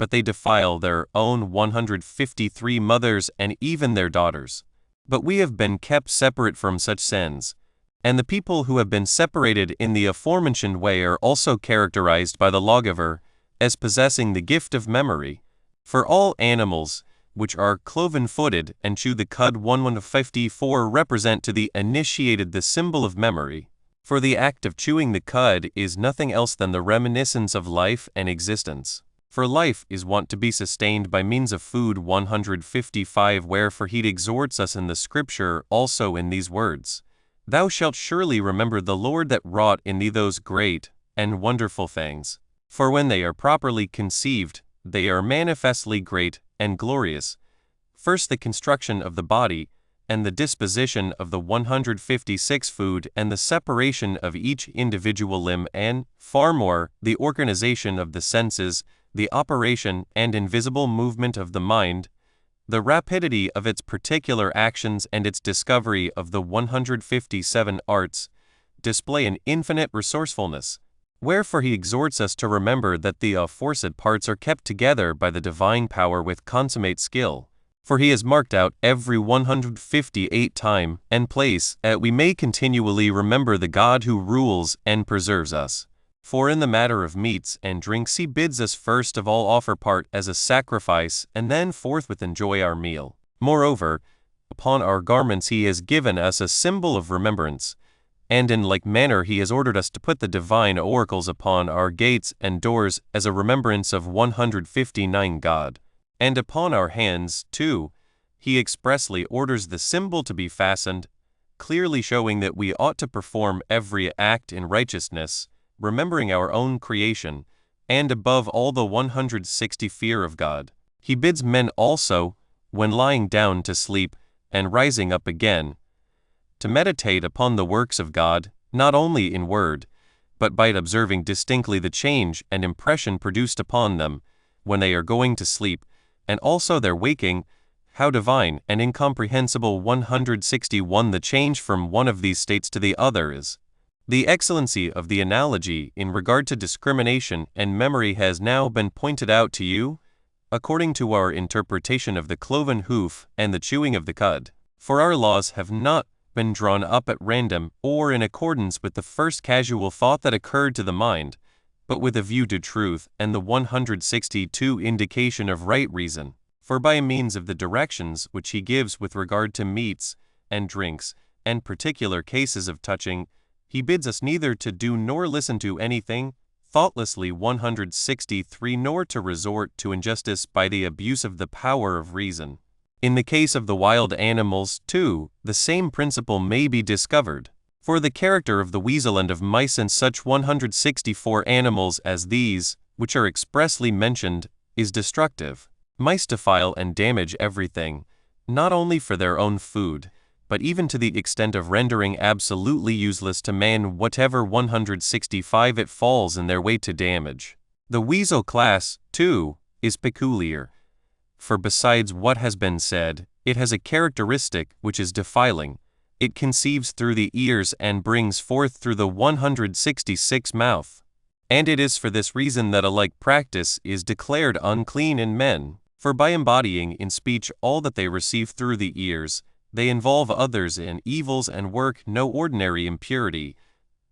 but they defile their own 153 mothers and even their daughters. But we have been kept separate from such sins, and the people who have been separated in the aforementioned way are also characterized by the lawgiver as possessing the gift of memory. For all animals, which are cloven-footed and chew the cud, 154 represent to the initiated the symbol of memory. For the act of chewing the cud is nothing else than the reminiscence of life and existence. For life is wont to be sustained by means of food. 155. Wherefore he exhorts us in the Scripture also in these words, Thou shalt surely remember the Lord that wrought in thee those great and wonderful things. For when they are properly conceived, they are manifestly great and glorious. First the construction of the body, and the disposition of the 156 food and the separation of each individual limb, and, far more, the organization of the senses, the operation and invisible movement of the mind, the rapidity of its particular actions and its discovery of the 157 arts, display an infinite resourcefulness. Wherefore he exhorts us to remember that the aforesaid parts are kept together by the divine power with consummate skill. For he has marked out every 158 time and place, that we may continually remember the God who rules and preserves us. For in the matter of meats and drinks he bids us first of all offer part as a sacrifice, and then forthwith enjoy our meal. Moreover, upon our garments he has given us a symbol of remembrance, and in like manner he has ordered us to put the divine oracles upon our gates and doors as a remembrance of 159 God. And upon our hands, too, he expressly orders the symbol to be fastened, clearly showing that we ought to perform every act in righteousness, remembering our own creation, and above all the 160 fear of God. He bids men also, when lying down to sleep and rising up again, to meditate upon the works of God, not only in word, but by observing distinctly the change and impression produced upon them when they are going to sleep, and also their waking, how divine and incomprehensible. 161. The change from one of these states to the other is. The excellency of the analogy in regard to discrimination and memory has now been pointed out to you, according to our interpretation of the cloven hoof and the chewing of the cud. For our laws have not been drawn up at random or in accordance with the first casual thought that occurred to the mind, but with a view to truth and the 162 indication of right reason. For by means of the directions which he gives with regard to meats and drinks and particular cases of touching, he bids us neither to do nor listen to anything thoughtlessly. 163. Nor to resort to injustice by the abuse of the power of reason. In the case of the wild animals, too, the same principle may be discovered. For the character of the weasel and of mice and such 164 animals as these, which are expressly mentioned, is destructive. Mice defile and damage everything, not only for their own food, but even to the extent of rendering absolutely useless to man whatever 165 it falls in their way to damage. The weasel class, too, is peculiar, for besides what has been said, it has a characteristic which is defiling. It conceives through the ears and brings forth through the 166 mouth. And it is for this reason that a like practice is declared unclean in men, for by embodying in speech all that they receive through the ears, they involve others in evils and work no ordinary impurity,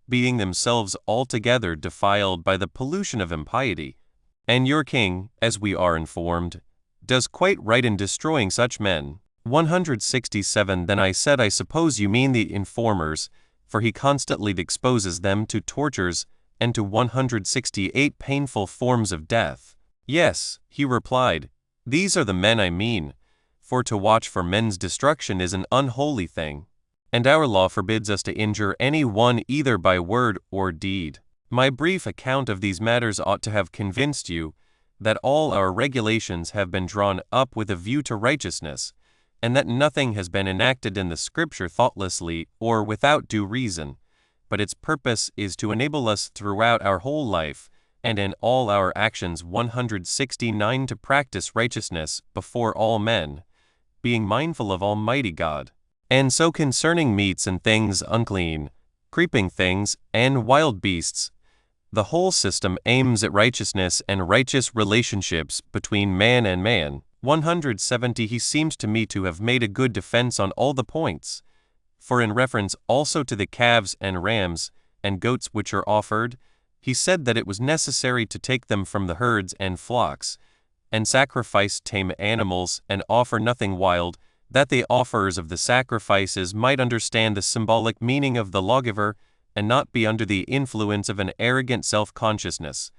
being themselves altogether defiled by the pollution of impiety. And your king, as we are informed, does quite right in destroying such men. 167. Then I said, I suppose you mean the informers, for he constantly exposes them to tortures and to 168 painful forms of death. Yes, he replied, these are the men I mean. For to watch for men's destruction is an unholy thing, and our law forbids us to injure any one either by word or deed. My brief account of these matters ought to have convinced you that all our regulations have been drawn up with a view to righteousness, and that nothing has been enacted in the Scripture thoughtlessly or without due reason, but its purpose is to enable us throughout our whole life and in all our actions. 169. To practice righteousness before all men, being mindful of Almighty God. And so concerning meats and things unclean, creeping things, and wild beasts, the whole system aims at righteousness and righteous relationships between man and man. 170. He seems to me to have made a good defense on all the points. For in reference also to the calves and rams and goats which are offered, he said that it was necessary to take them from the herds and flocks, and sacrifice tame animals and offer nothing wild, that the offerers of the sacrifices might understand the symbolic meaning of the lawgiver and not be under the influence of an arrogant self-consciousness.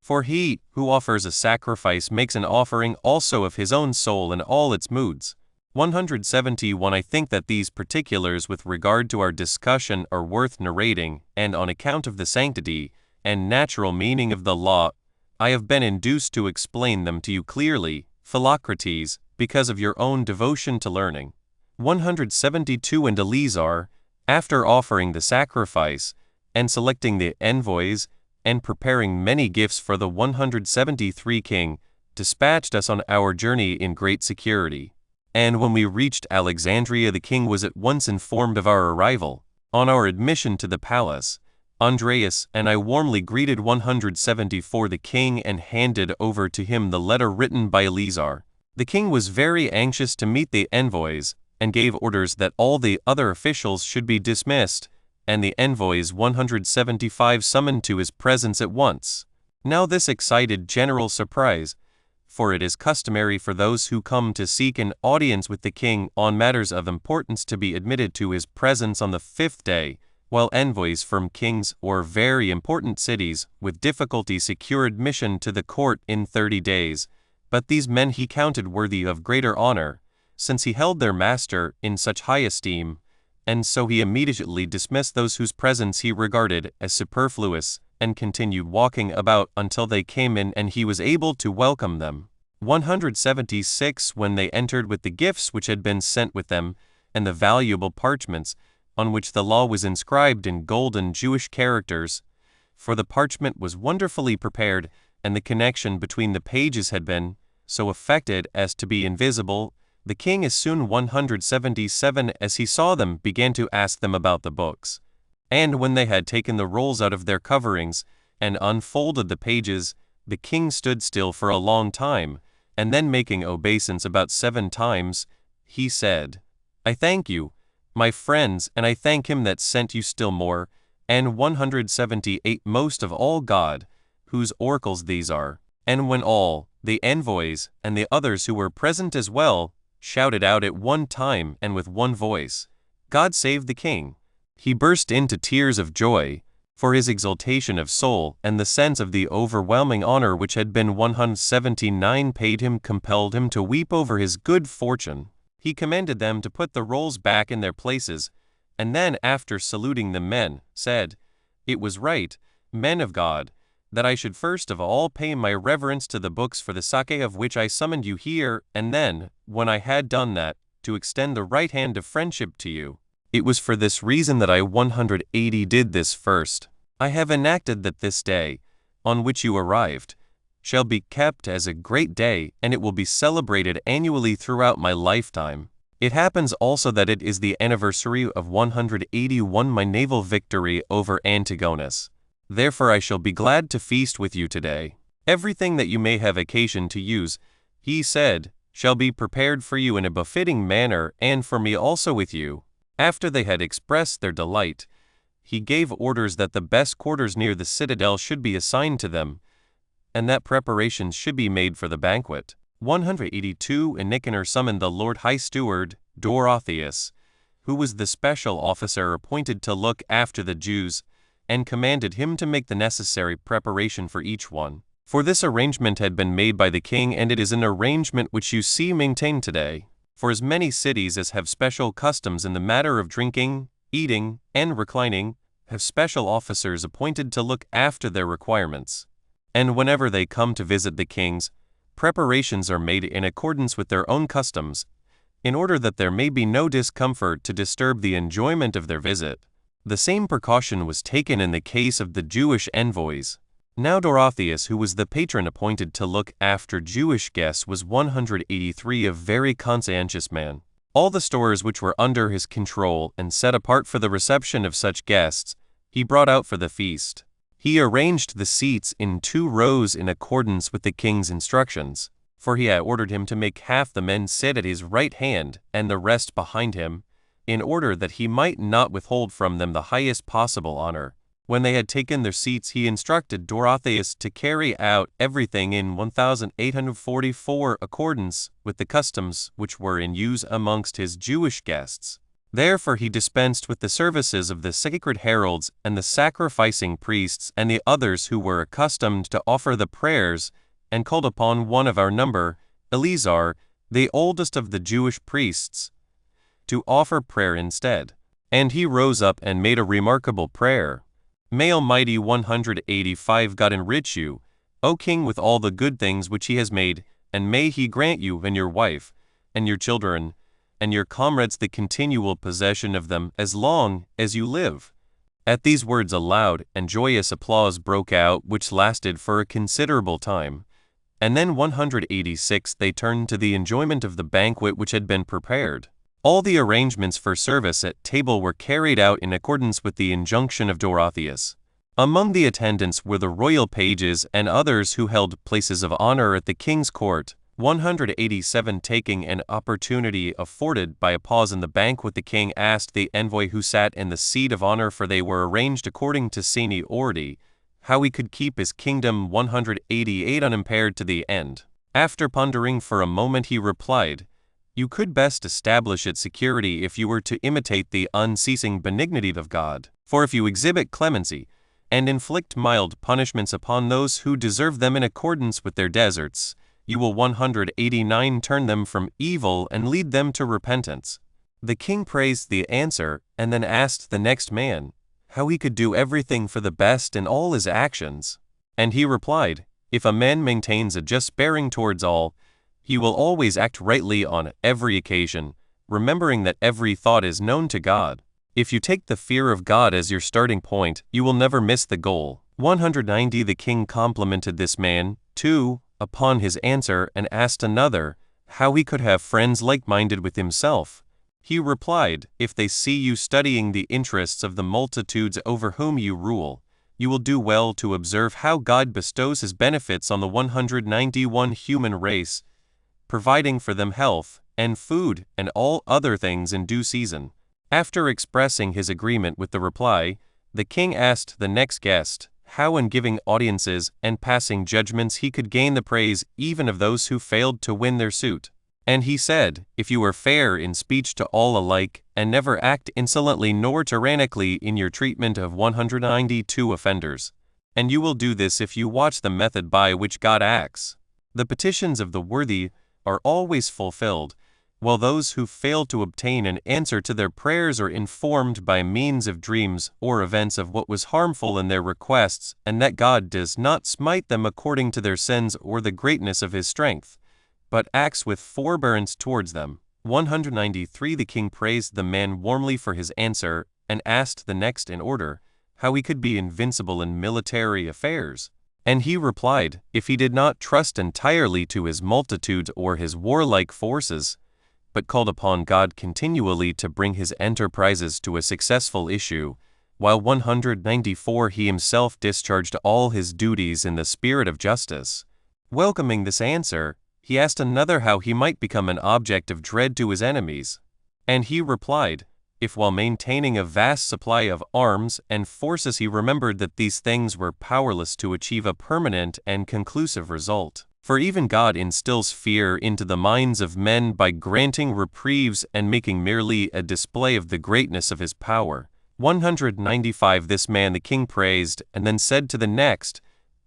For he who offers a sacrifice makes an offering also of his own soul in all its moods. 171 I think that these particulars with regard to our discussion are worth narrating, and on account of the sanctity and natural meaning of the law, I have been induced to explain them to you clearly, Philocrates, because of your own devotion to learning. 172 And Eleazar, after offering the sacrifice, and selecting the envoys, and preparing many gifts for the 173 king, dispatched us on our journey in great security. And when we reached Alexandria, the king was at once informed of our arrival. On our admission to the palace, Andreas and I warmly greeted 174 the king and handed over to him the letter written by Eleazar. The king was very anxious to meet the envoys, and gave orders that all the other officials should be dismissed, and the envoys 175 summoned to his presence at once. Now this excited general surprise, for it is customary for those who come to seek an audience with the king on matters of importance to be admitted to his presence on the 5th day, while envoys from kings or very important cities with difficulty secure admission to the court in 30 days. But these men he counted worthy of greater honor, since he held their master in such high esteem, and so he immediately dismissed those whose presence he regarded as superfluous, and continued walking about until they came in and he was able to welcome them. 176 When they entered with the gifts which had been sent with them, and the valuable parchments, on which the law was inscribed in golden Jewish characters, for the parchment was wonderfully prepared, and the connection between the pages had been so effected as to be invisible, the king as soon 177 as he saw them began to ask them about the books. And when they had taken the rolls out of their coverings, and unfolded the pages, the king stood still for a long time, and then making obeisance about 7 times, he said, I thank you, my friends, and I thank him that sent you still more, and 178 Most of all God, whose oracles these are. And when all, the envoys, and the others who were present as well, shouted out at one time and with one voice, God save the king, he burst into tears of joy, for his exultation of soul and the sense of the overwhelming honor which had been 179 paid him compelled him to weep over his good fortune. He commanded them to put the rolls back in their places, and then after saluting the men, said, It was right, men of God, that I should first of all pay my reverence to the books for the sake of which I summoned you here, and then, when I had done that, to extend the right hand of friendship to you. It was for this reason that I 180 did this first. I have enacted that this day, on which you arrived, shall be kept as a great day, and it will be celebrated annually throughout my lifetime. It happens also that it is the anniversary of 181 my naval victory over Antigonus. Therefore I shall be glad to feast with you today. Everything that you may have occasion to use, he said, shall be prepared for you in a befitting manner, and for me also with you. After they had expressed their delight, he gave orders that the best quarters near the citadel should be assigned to them, and that preparations should be made for the banquet. 182 And Nicanor summoned the Lord High Steward, Dorotheus, who was the special officer appointed to look after the Jews, and commanded him to make the necessary preparation for each one. For this arrangement had been made by the king, and it is an arrangement which you see maintained today. For as many cities as have special customs in the matter of drinking, eating, and reclining, have special officers appointed to look after their requirements. And whenever they come to visit the kings, preparations are made in accordance with their own customs, in order that there may be no discomfort to disturb the enjoyment of their visit. The same precaution was taken in the case of the Jewish envoys. Now Dorotheus, who was the patron appointed to look after Jewish guests, was 183 a very conscientious man. All the stores which were under his control and set apart for the reception of such guests, he brought out for the feast. He arranged the seats in 2 rows in accordance with the king's instructions, for he had ordered him to make half the men sit at his right hand and the rest behind him, in order that he might not withhold from them the highest possible honor. When they had taken their seats, he instructed Dorotheus to carry out everything in 1844 accordance with the customs which were in use amongst his Jewish guests. Therefore he dispensed with the services of the sacred heralds and the sacrificing priests and the others who were accustomed to offer the prayers, and called upon one of our number, Eleazar, the oldest of the Jewish priests, to offer prayer instead. And he rose up and made a remarkable prayer. May Almighty 185 God enrich you, O King, with all the good things which he has made, and may he grant you and your wife, and your children, and your comrades the continual possession of them as long as you live. At these words a loud and joyous applause broke out, which lasted for a considerable time. And then 186 they turned to the enjoyment of the banquet which had been prepared. All the arrangements for service at table were carried out in accordance with the injunction of Dorotheus. Among the attendants were the royal pages and others who held places of honor at the king's court. 187 taking an opportunity afforded by a pause in the banquet, the king asked the envoy who sat in the seat of honor, for they were arranged according to seniority, how he could keep his kingdom 188 unimpaired to the end. After pondering for a moment he replied, "You could best establish its security if you were to imitate the unceasing benignity of God. For if you exhibit clemency, and inflict mild punishments upon those who deserve them in accordance with their deserts, you will 189 turn them from evil and lead them to repentance." The king praised the answer, and then asked the next man, how he could do everything for the best in all his actions. And he replied, "If a man maintains a just bearing towards all, he will always act rightly on every occasion, remembering that every thought is known to God. If you take the fear of God as your starting point, you will never miss the goal." 190 The king complimented this man, too, upon his answer, and asked another, how he could have friends like-minded with himself. He replied, "If they see you studying the interests of the multitudes over whom you rule, you will do well to observe how God bestows his benefits on the 191 human race, providing for them health, and food, and all other things in due season." After expressing his agreement with the reply, the king asked the next guest, how in giving audiences and passing judgments he could gain the praise even of those who failed to win their suit. And he said, "If you are fair in speech to all alike, and never act insolently nor tyrannically in your treatment of 192 offenders, and you will do this if you watch the method by which God acts, the petitions of the worthy are always fulfilled, while those who fail to obtain an answer to their prayers are informed by means of dreams or events of what was harmful in their requests, and that God does not smite them according to their sins or the greatness of his strength, but acts with forbearance towards them." 193 The king praised the man warmly for his answer, and asked the next in order, how he could be invincible in military affairs. And he replied, if he did not trust entirely to his multitudes or his warlike forces, but called upon God continually to bring his enterprises to a successful issue, while 194 he himself discharged all his duties in the spirit of justice. Welcoming this answer, he asked another how he might become an object of dread to his enemies. And he replied, if while maintaining a vast supply of arms and forces he remembered that these things were powerless to achieve a permanent and conclusive result. For even God instills fear into the minds of men by granting reprieves and making merely a display of the greatness of his power. 195 This man the king praised, and then said to the next,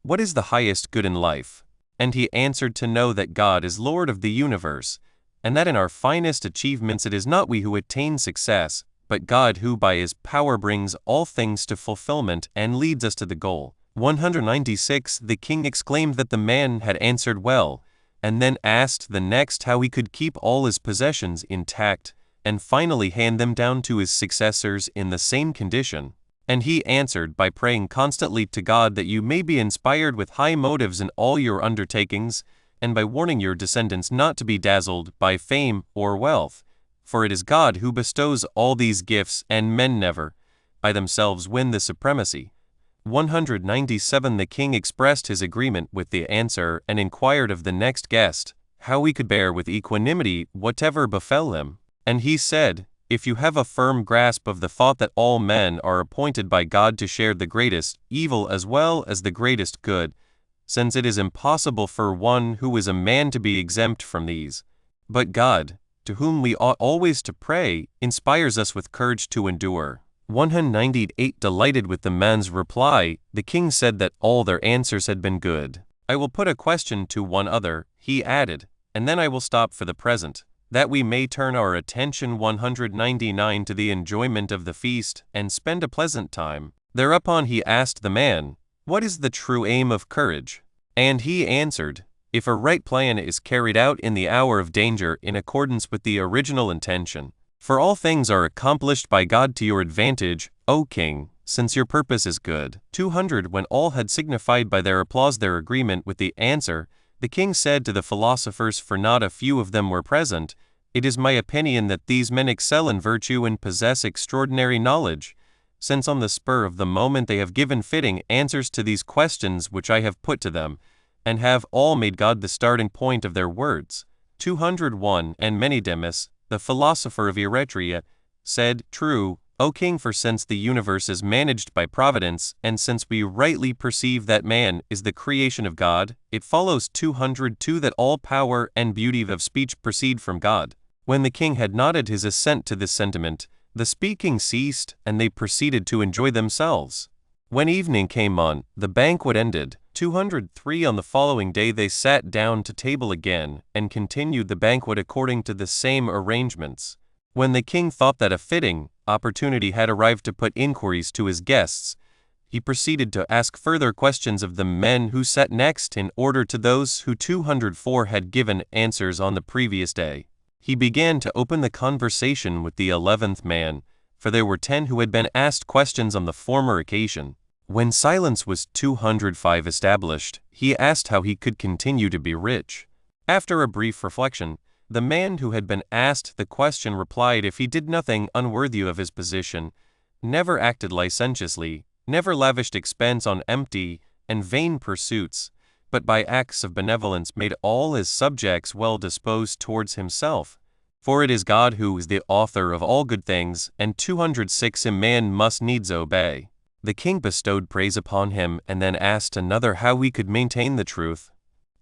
"What is the highest good in life?" And he answered, to know that God is Lord of the universe, and that in our finest achievements it is not we who attain success, but God who by his power brings all things to fulfillment and leads us to the goal. 196 The king exclaimed that the man had answered well, and then asked the next how he could keep all his possessions intact, and finally hand them down to his successors in the same condition. And he answered by praying constantly to God that you may be inspired with high motives in all your undertakings, and by warning your descendants not to be dazzled by fame or wealth, for it is God who bestows all these gifts, and men never, by themselves, win the supremacy. 197 The king expressed his agreement with the answer, and inquired of the next guest, how he could bear with equanimity whatever befell him. And he said, if you have a firm grasp of the thought that all men are appointed by God to share the greatest evil as well as the greatest good, since it is impossible for one who is a man to be exempt from these. But God, to whom we ought always to pray, inspires us with courage to endure. 198 Delighted with the man's reply, the king said that all their answers had been good. I will put a question to one other, he added, and then I will stop for the present, that we may turn our attention 199 to the enjoyment of the feast, and spend a pleasant time. Thereupon he asked the man, "What is the true aim of courage?" And he answered, "If a right plan is carried out in the hour of danger in accordance with the original intention. For all things are accomplished by God to your advantage, O king, since your purpose is good." 200 When all had signified by their applause their agreement with the answer, the king said to the philosophers, for not a few of them were present, "It is my opinion that these men excel in virtue and possess extraordinary knowledge, since on the spur of the moment they have given fitting answers to these questions which I have put to them, and have all made God the starting point of their words." 201 And Menedemus, the philosopher of Eretria, said, "True, O king, for since the universe is managed by providence, and since we rightly perceive that man is the creation of God, it follows 202 that all power and beauty of speech proceed from God." When the king had nodded his assent to this sentiment, the speaking ceased, and they proceeded to enjoy themselves. When evening came on, the banquet ended. 203 On the following day they sat down to table again, and continued the banquet according to the same arrangements. When the king thought that a fitting opportunity had arrived to put inquiries to his guests, he proceeded to ask further questions of the men who sat next in order to those who 204 had given answers on the previous day. He began to open the conversation with the 11th man, for there were 10 who had been asked questions on the former occasion. When silence was 205 established, he asked how he could continue to be rich. After a brief reflection, the man who had been asked the question replied if he did nothing unworthy of his position, never acted licentiously, never lavished expense on empty and vain pursuits, but by acts of benevolence made all his subjects well disposed towards himself. For it is God who is the author of all good things, and 206 Him man must needs obey. The king bestowed praise upon him and then asked another how he could maintain the truth.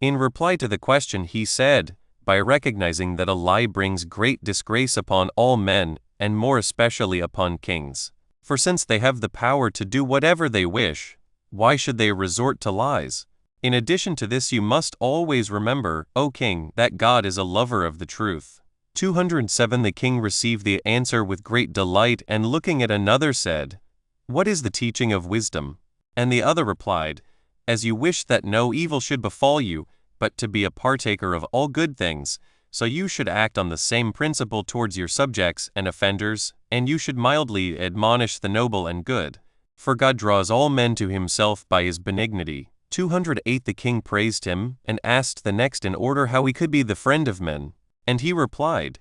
In reply to the question he said, by recognizing that a lie brings great disgrace upon all men, and more especially upon kings. For since they have the power to do whatever they wish, why should they resort to lies? In addition to this, you must always remember, O king, that God is a lover of the truth. 207 The king received the answer with great delight, and looking at another said, "What is the teaching of wisdom?" And the other replied, "As you wish that no evil should befall you, but to be a partaker of all good things, so you should act on the same principle towards your subjects and offenders, and you should mildly admonish the noble and good. For God draws all men to himself by his benignity." 208 The king praised him, and asked the next in order how he could be the friend of men. And he replied,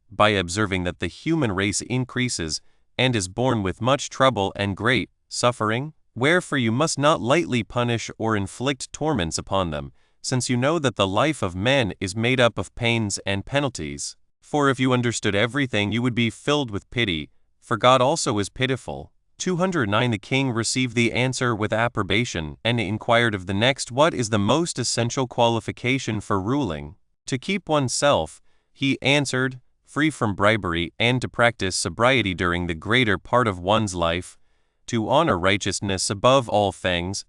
by observing that the human race increases, and is born with much trouble and great suffering, wherefore you must not lightly punish or inflict torments upon them, since you know that the life of men is made up of pains and penalties. For if you understood everything, you would be filled with pity, for God also is pitiful. 209 The king received the answer with approbation, and inquired of the next what is the most essential qualification for ruling. To keep oneself, he answered, free from bribery, and to practice sobriety during the greater part of one's life, to honor righteousness above all things,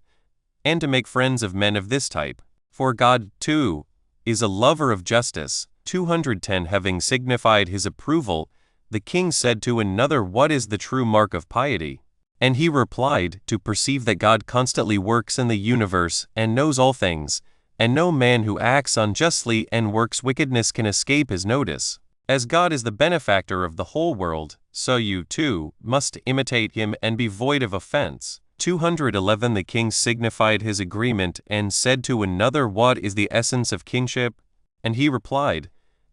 and to make friends of men of this type. For God, too, is a lover of justice. 210 Having signified his approval, the king said to another, "What is the true mark of piety?" And he replied, "To perceive that God constantly works in the universe and knows all things, and no man who acts unjustly and works wickedness can escape his notice. As God is the benefactor of the whole world, so you, too, must imitate him and be void of offense." 211 The king signified his agreement and said to another, "What is the essence of kingship?" And he replied,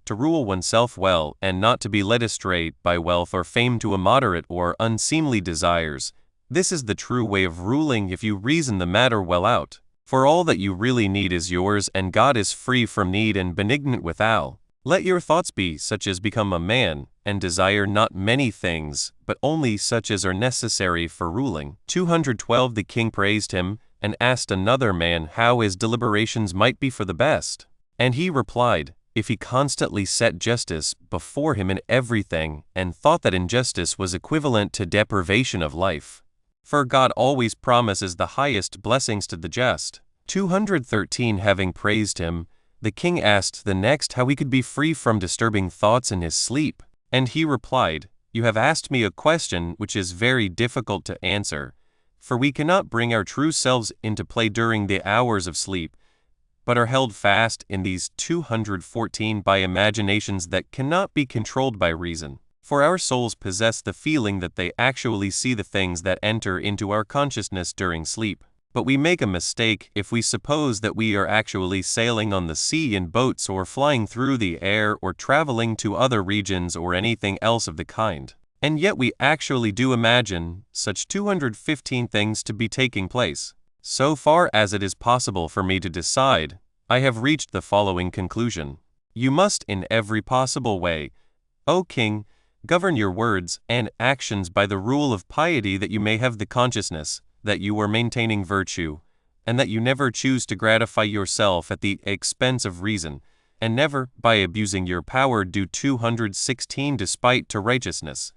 "To rule oneself well, and not to be led astray by wealth or fame to immoderate or unseemly desires. This is the true way of ruling if you reason the matter well out. For all that you really need is yours, and God is free from need and benignant withal. Let your thoughts be such as become a man, and desire not many things, but only such as are necessary for ruling." 212 The king praised him, and asked another man how his deliberations might be for the best. And he replied, if he constantly set justice before him in everything and thought that injustice was equivalent to deprivation of life. For God always promises the highest blessings to the just. 213 Having praised him, the king asked the next how he could be free from disturbing thoughts in his sleep. And he replied, "You have asked me a question which is very difficult to answer, for we cannot bring our true selves into play during the hours of sleep, but are held fast in these 214 by imaginations that cannot be controlled by reason. For our souls possess the feeling that they actually see the things that enter into our consciousness during sleep. But we make a mistake if we suppose that we are actually sailing on the sea in boats or flying through the air or traveling to other regions or anything else of the kind. And yet we actually do imagine such 215 things to be taking place. So far as it is possible for me to decide, I have reached the following conclusion. You must in every possible way, O King, govern your words and actions by the rule of piety, that you may have the consciousness that you are maintaining virtue, and that you never choose to gratify yourself at the expense of reason, and never, by abusing your power, do 216 despite to righteousness.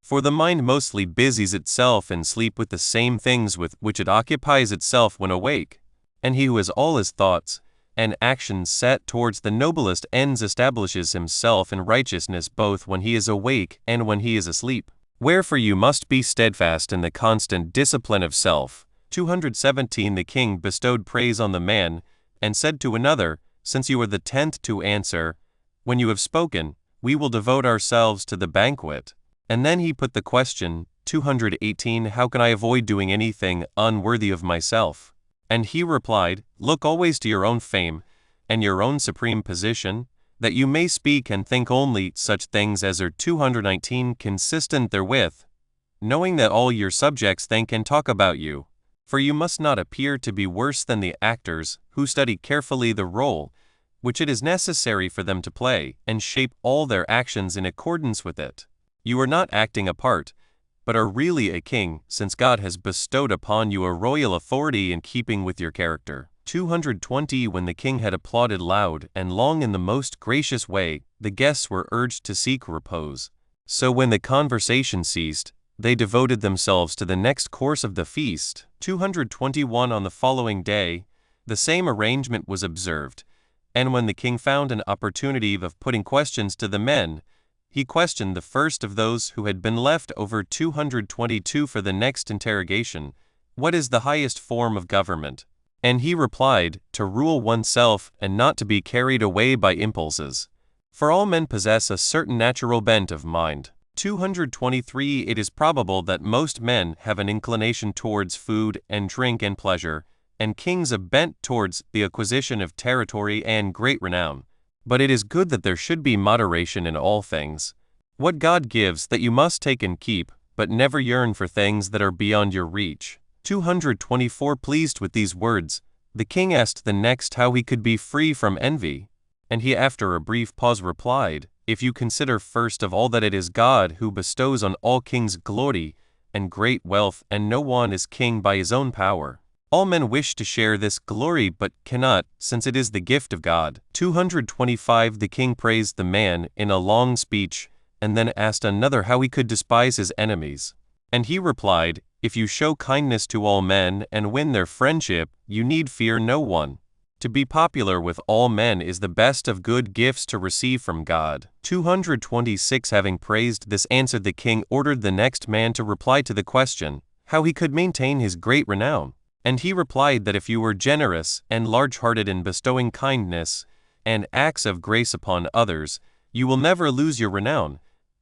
For the mind mostly busies itself in sleep with the same things with which it occupies itself when awake, and he who has all his thoughts and actions set towards the noblest ends establishes himself in righteousness both when he is awake and when he is asleep. Wherefore you must be steadfast in the constant discipline of self. 217 The king bestowed praise on the man, and said to another, Since you are the 10th to answer, when you have spoken, we will devote ourselves to the banquet. And then he put the question, 218 How can I avoid doing anything unworthy of myself? And he replied, Look always to your own fame, and your own supreme position, that you may speak and think only such things as are 219 consistent therewith, knowing that all your subjects think and talk about you. For you must not appear to be worse than the actors, who study carefully the role which it is necessary for them to play, and shape all their actions in accordance with it. You are not acting a part, but are really a king, since God has bestowed upon you a royal authority in keeping with your character. 220 When the king had applauded loud and long in the most gracious way, the guests were urged to seek repose. So when the conversation ceased, they devoted themselves to the next course of the feast. 221 On the following day, the same arrangement was observed, and when the king found an opportunity of putting questions to the men, he questioned the first of those who had been left over 222 for the next interrogation, What is the highest form of government? And he replied, To rule oneself and not to be carried away by impulses. For all men possess a certain natural bent of mind. 223 It is probable that most men have an inclination towards food and drink and pleasure, and kings a bent towards the acquisition of territory and great renown. But it is good that there should be moderation in all things. What God gives that you must take and keep, but never yearn for things that are beyond your reach. 224 Pleased with these words, the king asked the next how he could be free from envy. And he after a brief pause replied, If you consider first of all that it is God who bestows on all kings glory and great wealth, and no one is king by his own power. All men wish to share this glory but cannot, since it is the gift of God. 225 The king praised the man in a long speech, and then asked another how he could despise his enemies. And he replied, If you show kindness to all men and win their friendship, you need fear no one. To be popular with all men is the best of good gifts to receive from God. 226 Having praised this answered the king ordered the next man to reply to the question, how he could maintain his great renown. And he replied that if you were generous and large-hearted in bestowing kindness and acts of grace upon others, you will never lose your renown.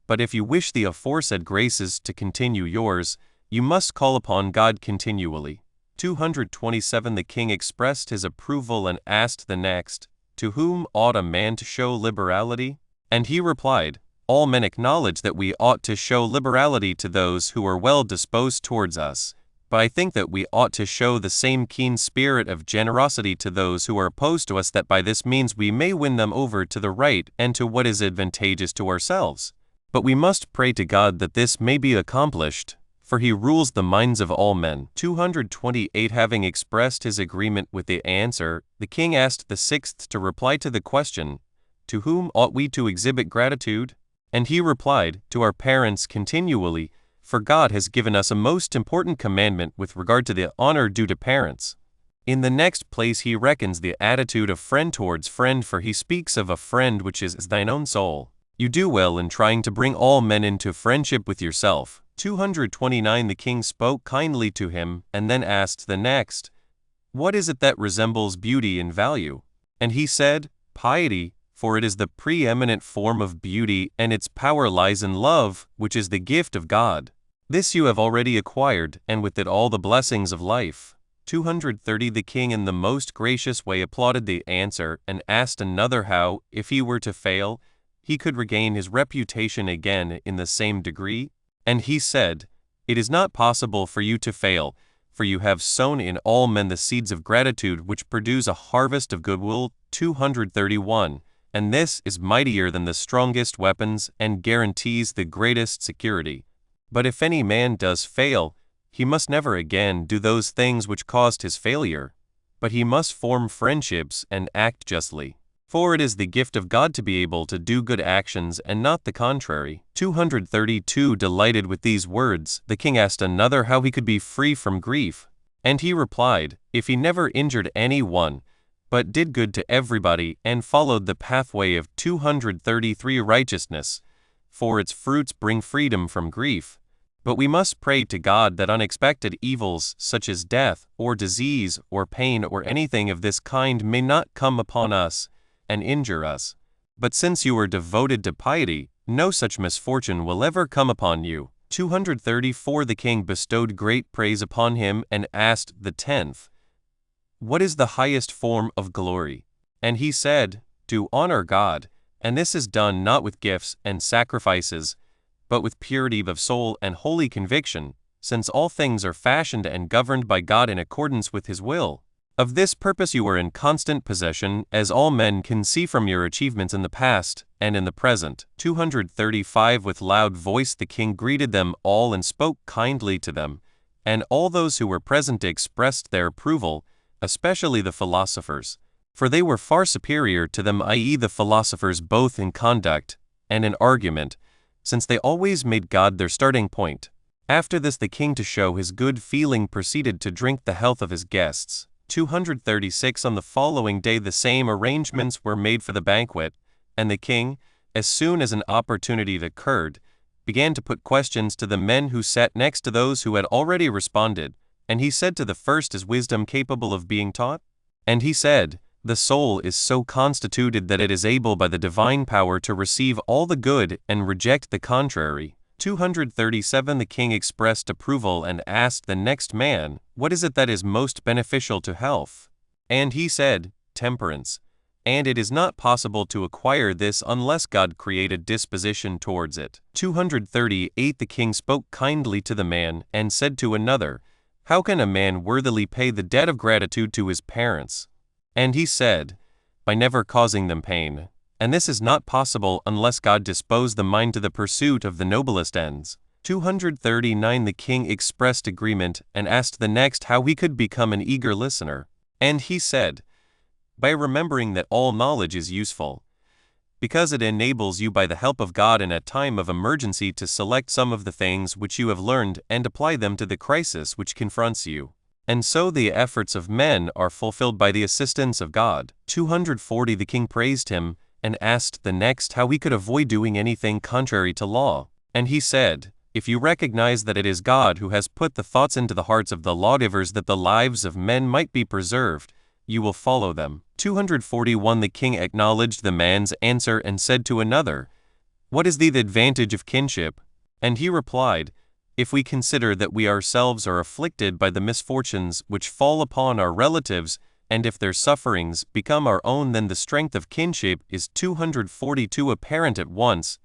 But if you wish the aforesaid graces to continue yours, you must call upon God continually. 227 The king expressed his approval and asked the next, To whom ought a man to show liberality? And he replied, All men acknowledge that we ought to show liberality to those who are well disposed towards us, but I think that we ought to show the same keen spirit of generosity to those who are opposed to us, that by this means we may win them over to the right and to what is advantageous to ourselves. But we must pray to God that this may be accomplished, for he rules the minds of all men. 228 Having expressed his agreement with the answer, the king asked the sixth to reply to the question, to whom ought we to exhibit gratitude? And he replied, to our parents continually, for God has given us a most important commandment with regard to the honor due to parents. In the next place he reckons the attitude of friend towards friend, for he speaks of a friend which is as thine own soul. You do well in trying to bring all men into friendship with yourself. 229 The king spoke kindly to him, and then asked the next, what is it that resembles beauty in value? And he said, piety, for it is the preeminent form of beauty, and its power lies in love, which is the gift of God. This you have already acquired, and with it all the blessings of life. 230 The king in the most gracious way applauded the answer, and asked another how, if he were to fail, he could regain his reputation again in the same degree. And he said, it is not possible for you to fail, for you have sown in all men the seeds of gratitude which produce a harvest of goodwill. 231 And this is mightier than the strongest weapons, and guarantees the greatest security. But if any man does fail, he must never again do those things which caused his failure, but he must form friendships and act justly. For it is the gift of God to be able to do good actions and not the contrary. 232 Delighted with these words, the king asked another how he could be free from grief. And he replied, if he never injured any one, but did good to everybody and followed the pathway of 233 righteousness, for its fruits bring freedom from grief. But we must pray to God that unexpected evils such as death or disease or pain or anything of this kind may not come upon us and injure us. But since you are devoted to piety, no such misfortune will ever come upon you. 234 The king bestowed great praise upon him and asked the 10th, what is the highest form of glory? And he said, to honor God, and this is done not with gifts and sacrifices, but with purity of soul and holy conviction, since all things are fashioned and governed by God in accordance with his will. Of this purpose you are in constant possession, as all men can see from your achievements in the past and in the present. 235 With loud voice the king greeted them all and spoke kindly to them, and all those who were present expressed their approval, especially the philosophers, for they were far superior to them, i.e. the philosophers both in conduct and in argument, since they always made God their starting point. After this the king, to show his good feeling, proceeded to drink the health of his guests. 236 On the following day the same arrangements were made for the banquet, and the king, as soon as an opportunity occurred, began to put questions to the men who sat next to those who had already responded. And he said to the first, is wisdom capable of being taught? And he said, the soul is so constituted that it is able by the divine power to receive all the good and reject the contrary. 237 The king expressed approval and asked the next man, what is it that is most beneficial to health? And he said, temperance. And it is not possible to acquire this unless God create a disposition towards it. 238 The king spoke kindly to the man and said to another, how can a man worthily pay the debt of gratitude to his parents? And he said, by never causing them pain. And this is not possible unless God dispose the mind to the pursuit of the noblest ends. 239 The king expressed agreement and asked the next how he could become an eager listener. And he said, by remembering that all knowledge is useful, because it enables you by the help of God in a time of emergency to select some of the things which you have learned and apply them to the crisis which confronts you. And so the efforts of men are fulfilled by the assistance of God. 240 The king praised him and asked the next how he could avoid doing anything contrary to law. And he said, if you recognize that it is God who has put the thoughts into the hearts of the lawgivers that the lives of men might be preserved, you will follow them. 241 The king acknowledged the man's answer and said to another, what is the advantage of kinship? And he replied, if we consider that we ourselves are afflicted by the misfortunes which fall upon our relatives, and if their sufferings become our own, then the strength of kinship is 242 apparent at once,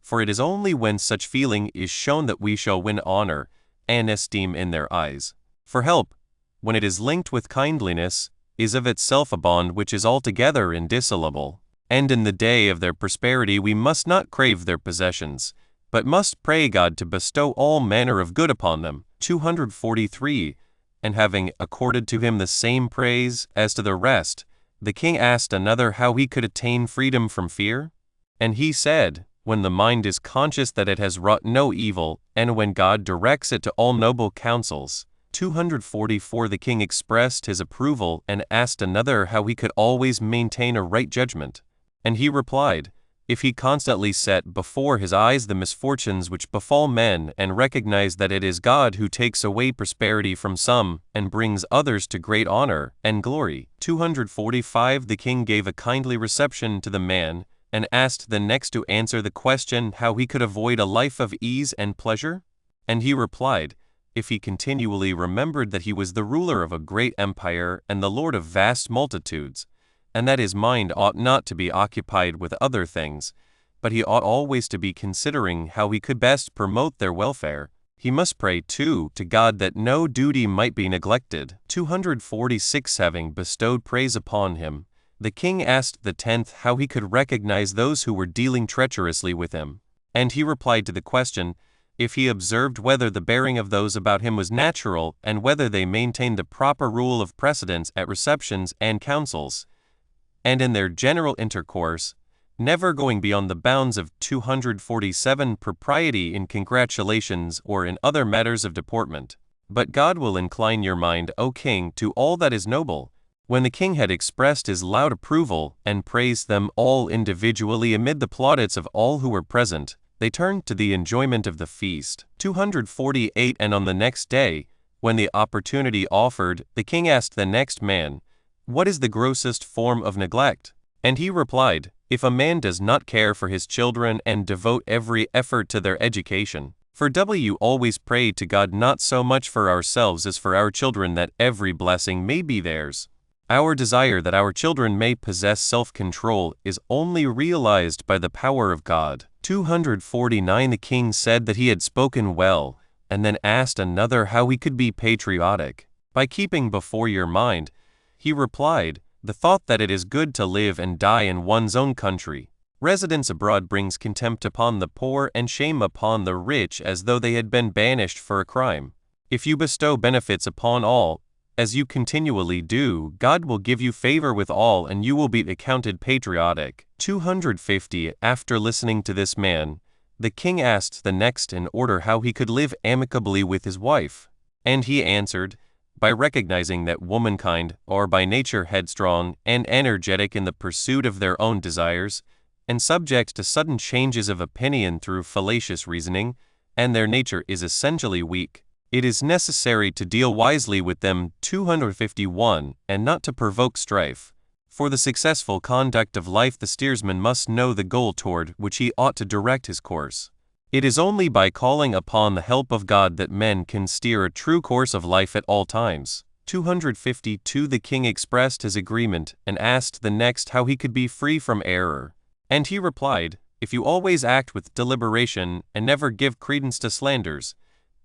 for it is only when such feeling is shown that we shall win honor and esteem in their eyes. For help, when it is linked with kindliness, is of itself a bond which is altogether indissoluble. And in the day of their prosperity we must not crave their possessions, but must pray God to bestow all manner of good upon them. 243 And having accorded to him the same praise as to the rest, The king asked another how he could attain freedom from fear. And he said, when the mind is conscious that it has wrought no evil, and when God directs it to all noble counsels. 244 The king expressed his approval and asked another how he could always maintain a right judgment. And he replied, if he constantly set before his eyes the misfortunes which befall men and recognized that it is God who takes away prosperity from some and brings others to great honor and glory. 245 The king gave a kindly reception to the man and asked the next to answer the question how he could avoid a life of ease and pleasure. And he replied, if he continually remembered that he was the ruler of a great empire and the lord of vast multitudes, and that his mind ought not to be occupied with other things, but he ought always to be considering how he could best promote their welfare. He must pray, too, to God that no duty might be neglected. 246 Having bestowed praise upon him, the king asked the 10th how he could recognize those who were dealing treacherously with him. And he replied to the question, if he observed whether the bearing of those about him was natural and whether they maintained the proper rule of precedence at receptions and councils, and in their general intercourse, never going beyond the bounds of 247 propriety in congratulations or in other matters of deportment. But God will incline your mind, O king, to all that is noble. When the king had expressed his loud approval and praised them all individually amid the plaudits of all who were present, they turned to the enjoyment of the feast. 248 And on the next day, when the opportunity offered, the king asked the next man, what is the grossest form of neglect? And he replied, if a man does not care for his children and devote every effort to their education. For we always pray to God not so much for ourselves as for our children that every blessing may be theirs. Our desire that our children may possess self-control is only realized by the power of God. 249 The king said that he had spoken well, and then asked another how he could be patriotic. By keeping before your mind, he replied, the thought that it is good to live and die in one's own country. Residence abroad brings contempt upon the poor and shame upon the rich as though they had been banished for a crime. If you bestow benefits upon all, as you continually do, God will give you favor with all and you will be accounted patriotic. 250 After listening to this man, the king asked the next in order how he could live amicably with his wife. And he answered, by recognizing that womankind are by nature headstrong and energetic in the pursuit of their own desires, and subject to sudden changes of opinion through fallacious reasoning, and their nature is essentially weak, it is necessary to deal wisely with them. 251 And not to provoke strife. For the successful conduct of life the steersman must know the goal toward which he ought to direct his course. It is only by calling upon the help of God that men can steer a true course of life at all times. 252 The king expressed his agreement and asked the next how he could be free from error. And he replied, if you always act with deliberation and never give credence to slanders,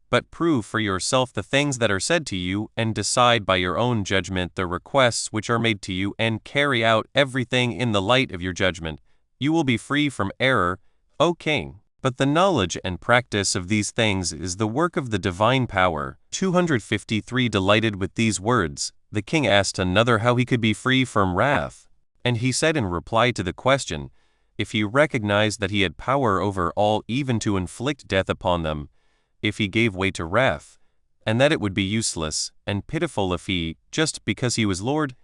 but prove for yourself the things that are said to you and decide by your own judgment the requests which are made to you and carry out everything in the light of your judgment, you will be free from error, O king. But the knowledge and practice of these things is the work of the divine power. 253 Delighted with these words, the king asked another how he could be free from wrath. And he said in reply to the question, if he recognized that he had power over all even to inflict death upon them, if he gave way to wrath, and that it would be useless and pitiful if he, just because he was Lord.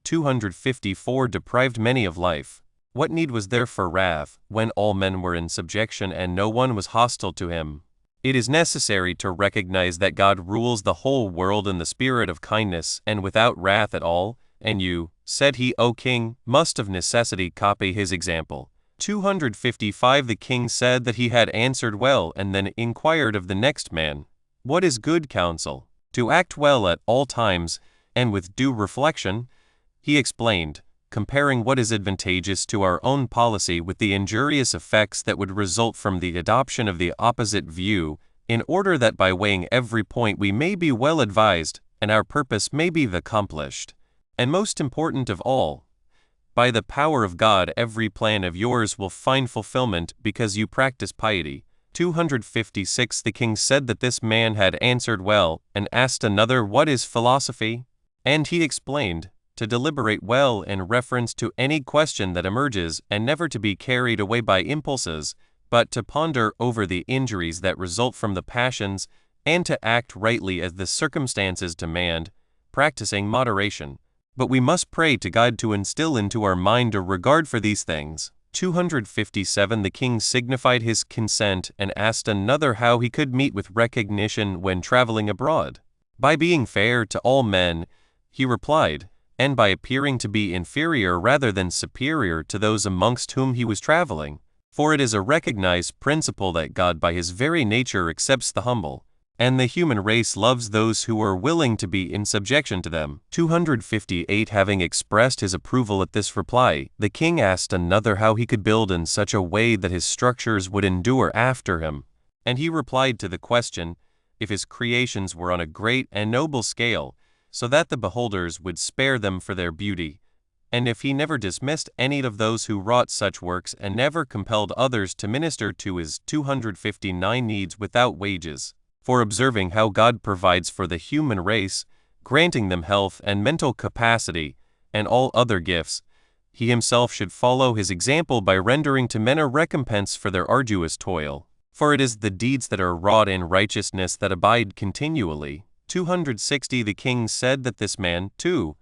254 Deprived many of life. What need was there for wrath, when all men were in subjection and no one was hostile to him? It is necessary to recognize that God rules the whole world in the spirit of kindness and without wrath at all, and you, said he, O king, must of necessity copy his example. 255 The king said that he had answered well and then inquired of the next man, what is good counsel? To act well at all times, and with due reflection. He explained, comparing what is advantageous to our own policy with the injurious effects that would result from the adoption of the opposite view, in order that by weighing every point we may be well advised, and our purpose may be accomplished. And most important of all, by the power of God every plan of yours will find fulfillment because you practice piety. 256 The king said that this man had answered well, and asked another what is philosophy? And he explained, to deliberate well in reference to any question that emerges, and never to be carried away by impulses, but to ponder over the injuries that result from the passions, and to act rightly as the circumstances demand, practicing moderation. But we must pray to God to instill into our mind a regard for these things. 257 The king signified his consent and asked another how he could meet with recognition when traveling abroad. By being fair to all men, he replied, and by appearing to be inferior rather than superior to those amongst whom he was traveling. For it is a recognized principle that God by his very nature accepts the humble, and the human race loves those who are willing to be in subjection to them. 258 Having expressed his approval at this reply, the king asked another how he could build in such a way that his structures would endure after him. And he replied to the question, if his creations were on a great and noble scale, so that the beholders would spare them for their beauty, and if he never dismissed any of those who wrought such works and never compelled others to minister to his 259 needs without wages. For observing how God provides for the human race, granting them health and mental capacity, and all other gifts, he himself should follow his example by rendering to men a recompense for their arduous toil. For it is the deeds that are wrought in righteousness that abide continually. 260 The king said that this man, too,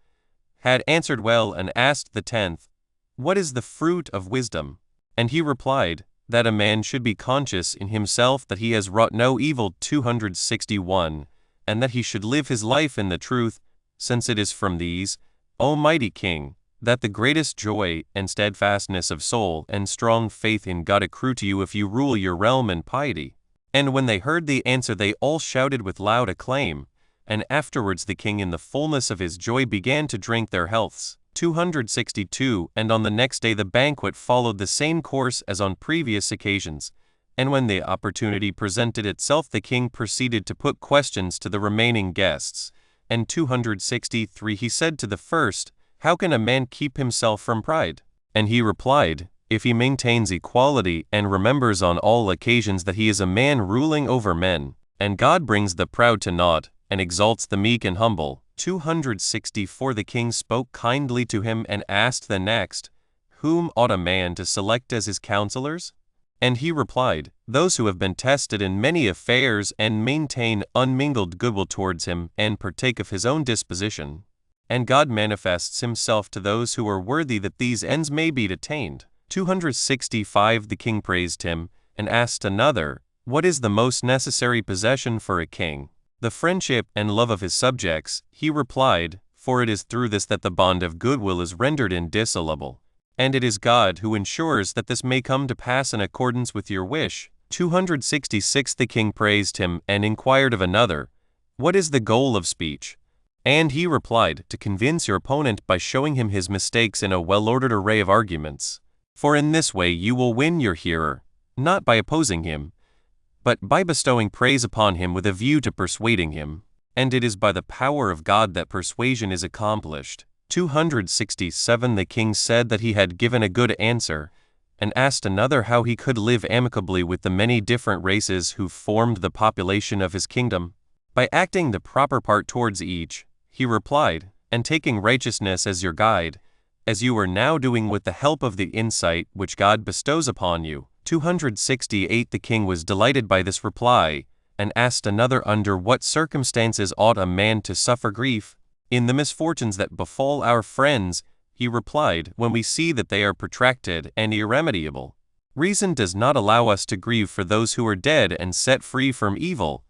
had answered well, and asked the 10th, what is the fruit of wisdom? And he replied, that a man should be conscious in himself that he has wrought no evil. 261 And that he should live his life in the truth, since it is from these, O mighty king, that the greatest joy and steadfastness of soul and strong faith in God accrue to you if you rule your realm in piety. And when they heard the answer they all shouted with loud acclaim, and afterwards the king in the fullness of his joy began to drink their healths. 262 And on the next day the banquet followed the same course as on previous occasions, and when the opportunity presented itself the king proceeded to put questions to the remaining guests. And 263 He said to the first, how can a man keep himself from pride? And he replied, if he maintains equality and remembers on all occasions that he is a man ruling over men, and God brings the proud to naught, and exalts the meek and humble. 264 The king spoke kindly to him and asked the next, whom ought a man to select as his counselors? And he replied, those who have been tested in many affairs and maintain unmingled goodwill towards him and partake of his own disposition. And God manifests himself to those who are worthy that these ends may be attained. 265 The king praised him and asked another, what is the most necessary possession for a king? The friendship and love of his subjects, he replied, for it is through this that the bond of goodwill is rendered indissoluble. And it is God who ensures that this may come to pass in accordance with your wish. 266 The king praised him and inquired of another, what is the goal of speech? And he replied, to convince your opponent by showing him his mistakes in a well-ordered array of arguments. For in this way you will win your hearer, not by opposing him, but by bestowing praise upon him with a view to persuading him. And it is by the power of God that persuasion is accomplished. 267 The king said that he had given a good answer, and asked another how he could live amicably with the many different races who formed the population of his kingdom. By acting the proper part towards each, he replied, and taking righteousness as your guide, as you are now doing with the help of the insight which God bestows upon you. 268 The king was delighted by this reply, and asked another under what circumstances ought a man to suffer grief. In the misfortunes that befall our friends, he replied, when we see that they are protracted and irremediable. Reason does not allow us to grieve for those who are dead and set free from evil,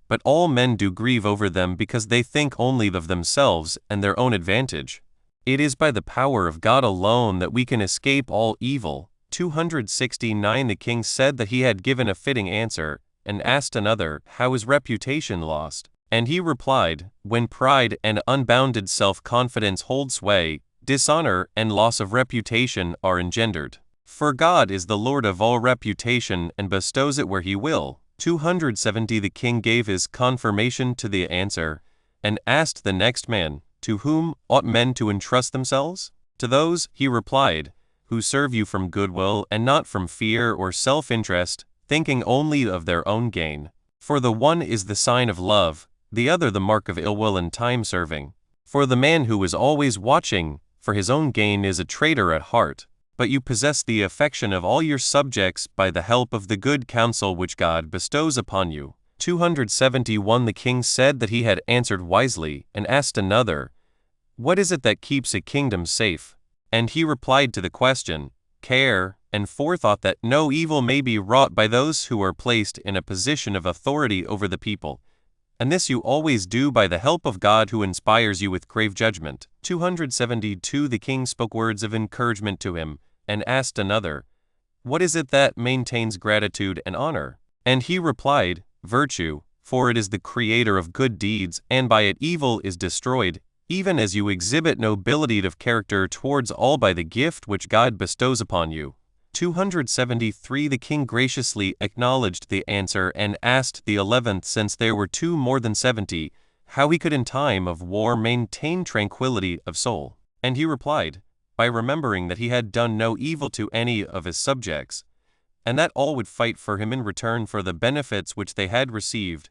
but all men do grieve over them because they think only of themselves and their own advantage. It is by the power of God alone that we can escape all evil. 269 The king said that he had given a fitting answer, and asked another, how is reputation lost? And he replied, when pride and unbounded self-confidence hold sway, dishonor and loss of reputation are engendered. For God is the Lord of all reputation and bestows it where he will. 270 The king gave his confirmation to the answer, and asked the next man, to whom ought men to entrust themselves? To those, he replied, who serve you from goodwill and not from fear or self-interest, thinking only of their own gain. For the one is the sign of love, the other the mark of ill will and time-serving. For the man who is always watching for his own gain is a traitor at heart, but you possess the affection of all your subjects by the help of the good counsel which God bestows upon you. 271 The king said that he had answered wisely, and asked another, "What is it that keeps a kingdom safe?" And he replied to the question, "Care and forethought that no evil may be wrought by those who are placed in a position of authority over the people. And this you always do by the help of God who inspires you with grave judgment." 272 The king spoke words of encouragement to him, and asked another, "What is it that maintains gratitude and honor?" And he replied, "Virtue, for it is the creator of good deeds, and by it evil is destroyed, even as you exhibit nobility of character towards all by the gift which God bestows upon you." 273 The king graciously acknowledged the answer and asked the 11th, since there were two more than 70, how he could in time of war maintain tranquility of soul. And he replied, by remembering that he had done no evil to any of his subjects, and that all would fight for him in return for the benefits which they had received,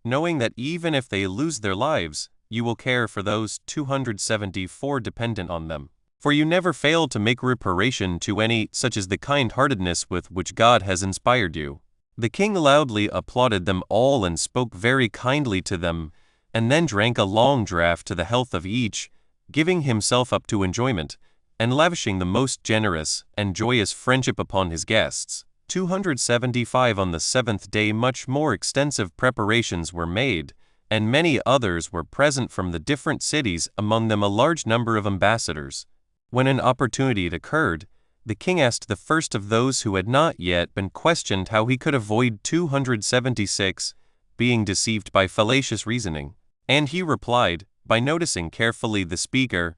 knowing that even if they lose their lives, you will care for those 274 dependent on them. For you never fail to make reparation to any, such as the kind-heartedness with which God has inspired you. The king loudly applauded them all and spoke very kindly to them, and then drank a long draught to the health of each, giving himself up to enjoyment, and lavishing the most generous and joyous friendship upon his guests. 275 On the 7th day much more extensive preparations were made, and many others were present from the different cities, among them a large number of ambassadors. When an opportunity occurred, the king asked the first of those who had not yet been questioned how he could avoid 276 being deceived by fallacious reasoning. And he replied, by noticing carefully the speaker,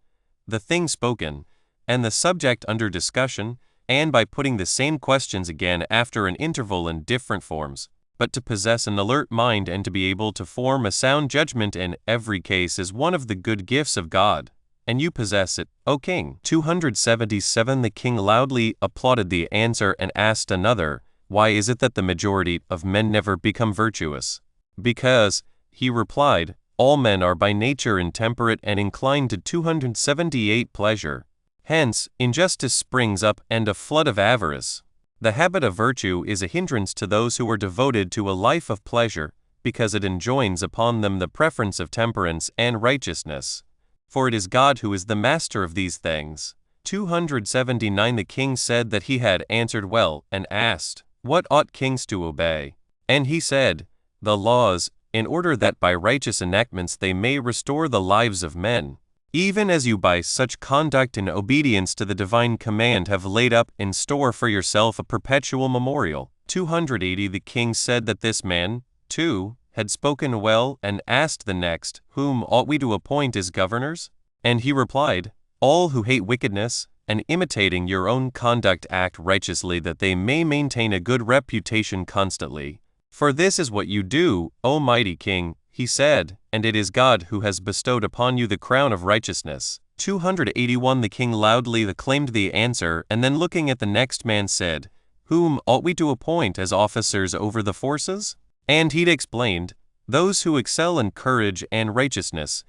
the thing spoken, and the subject under discussion, and by putting the same questions again after an interval in different forms. But to possess an alert mind and to be able to form a sound judgment in every case is one of the good gifts of God, and you possess it, O king. 277 The king loudly applauded the answer and asked another, "Why is it that the majority of men never become virtuous?" "Because," he replied, "all men are by nature intemperate and inclined to 278 pleasure. Hence, injustice springs up and a flood of avarice. The habit of virtue is a hindrance to those who are devoted to a life of pleasure, because it enjoins upon them the preference of temperance and righteousness. For it is God who is the master of these things." 279 The king said that he had answered well, and asked, "What ought kings to obey?" And he said, "The laws, in order that by righteous enactments they may restore the lives of men, even as you by such conduct in obedience to the divine command have laid up in store for yourself a perpetual memorial." 280 The king said that this man, too, had spoken well, and asked the next, "Whom ought we to appoint as governors?" And he replied, "All who hate wickedness, and imitating your own conduct act righteously, that they may maintain a good reputation constantly. For this is what you do, O mighty king," he said, "and it is God who has bestowed upon you the crown of righteousness." 281 The king loudly acclaimed the answer, and then looking at the next man said, "Whom ought we to appoint as officers over the forces?" And he explained, "Those who excel in courage and righteousness,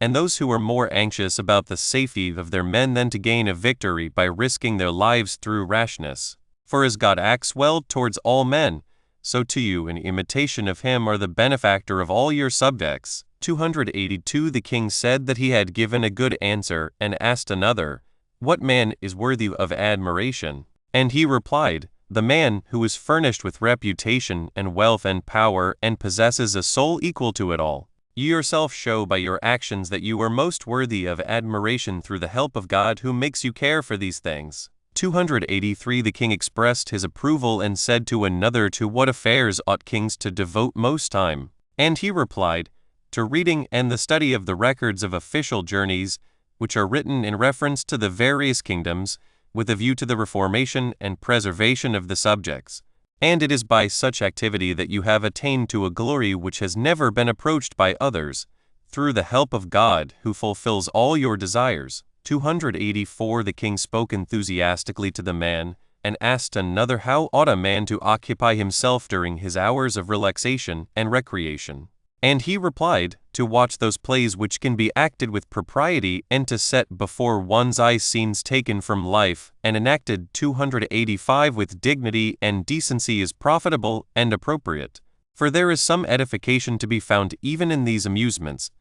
and those who are more anxious about the safety of their men than to gain a victory by risking their lives through rashness. For as God acts well towards all men, so to you in imitation of him are the benefactor of all your subjects." 282 The king said that he had given a good answer, and asked another, "What man is worthy of admiration?" And he replied, "The man who is furnished with reputation and wealth and power, and possesses a soul equal to it all. You yourself show by your actions that you are most worthy of admiration through the help of God who makes you care for these things." 283 The king expressed his approval and said to another, "To what affairs ought kings to devote most time?" And he replied, "To reading and the study of the records of official journeys, which are written in reference to the various kingdoms, with a view to the reformation and preservation of the subjects. And it is by such activity that you have attained to a glory which has never been approached by others, through the help of God who fulfills all your desires." 284 The king spoke enthusiastically to the man, and asked another, "How ought a man to occupy himself during his hours of relaxation and recreation?" And he replied, to watch those plays which can be acted with propriety and to set before one's eyes scenes taken from life and enacted 285 with dignity and decency is profitable and appropriate. For there is some edification to be found even in these amusements,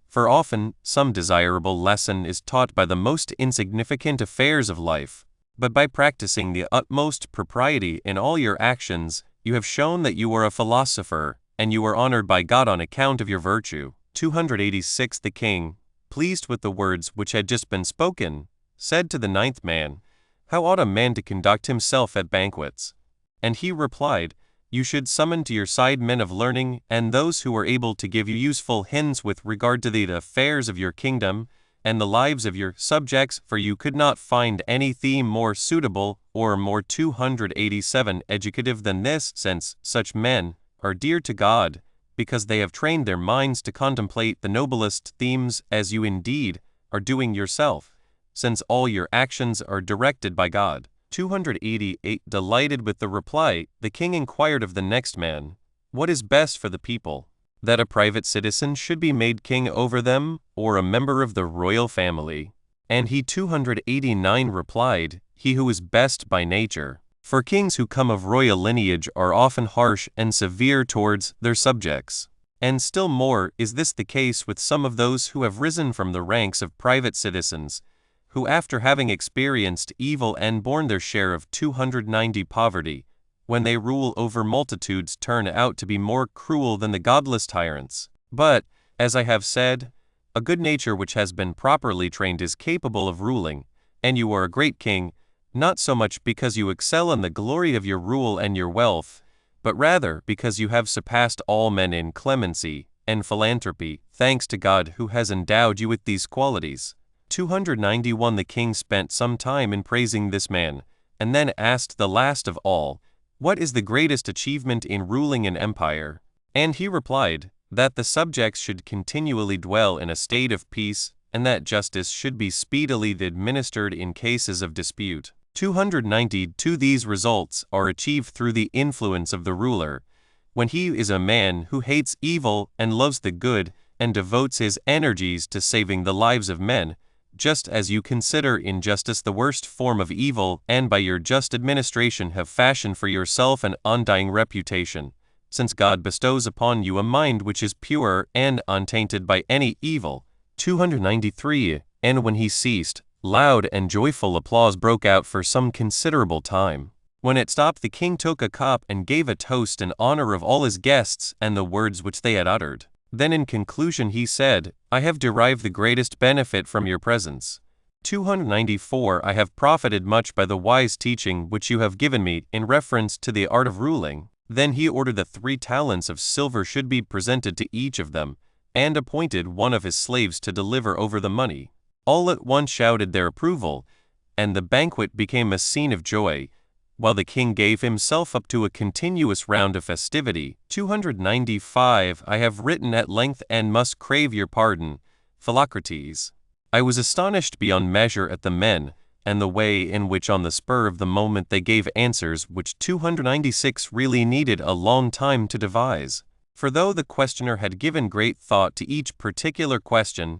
for often some desirable lesson is taught by the most insignificant affairs of life. But by practicing the utmost propriety in all your actions, you have shown that you are a philosopher, and you are honored by God on account of your virtue. 286 The king, pleased with the words which had just been spoken, said to the ninth man, "How ought a man to conduct himself at banquets?" And he replied, "You should summon to your side men of learning and those who are able to give you useful hints with regard to the affairs of your kingdom and the lives of your subjects, for you could not find any theme more suitable or more 287 educative than this, since such men are dear to God, because they have trained their minds to contemplate the noblest themes, as you indeed are doing yourself, since all your actions are directed by God." 288 Delighted with the reply, the king inquired of the next man, "What is best for the people, that a private citizen should be made king over them, or a member of the royal family?" And he 289 replied, "He who is best by nature. For kings who come of royal lineage are often harsh and severe towards their subjects. And still more is this the case with some of those who have risen from the ranks of private citizens, who after having experienced evil and borne their share of 290 poverty, when they rule over multitudes turn out to be more cruel than the godless tyrants. But, as I have said, a good nature which has been properly trained is capable of ruling, and you are a great king, not so much because you excel in the glory of your rule and your wealth, but rather because you have surpassed all men in clemency and philanthropy, thanks to God who has endowed you with these qualities." 291 The king spent some time in praising this man, and then asked the last of all, "What is the greatest achievement in ruling an empire?" And he replied, "That the subjects should continually dwell in a state of peace, and that justice should be speedily administered in cases of dispute." 292 These results are achieved through the influence of the ruler, when he is a man who hates evil and loves the good and devotes his energies to saving the lives of men, just as you consider injustice the worst form of evil, and by your just administration have fashioned for yourself an undying reputation, since God bestows upon you a mind which is pure and untainted by any evil. 293 And when he ceased, loud and joyful applause broke out for some considerable time. When it stopped, the king took a cup and gave a toast in honor of all his guests and the words which they had uttered. Then in conclusion he said, "I have derived the greatest benefit from your presence. 294 I have profited much by the wise teaching which you have given me in reference to the art of ruling." Then he ordered that 3 talents of silver should be presented to each of them, and appointed one of his slaves to deliver over the money. All at once shouted their approval, and the banquet became a scene of joy, while the king gave himself up to a continuous round of festivity. 295 I have written at length and must crave your pardon, Philocrates. I was astonished beyond measure at the men, and the way in which on the spur of the moment they gave answers which 296 really needed a long time to devise. For though the questioner had given great thought to each particular question,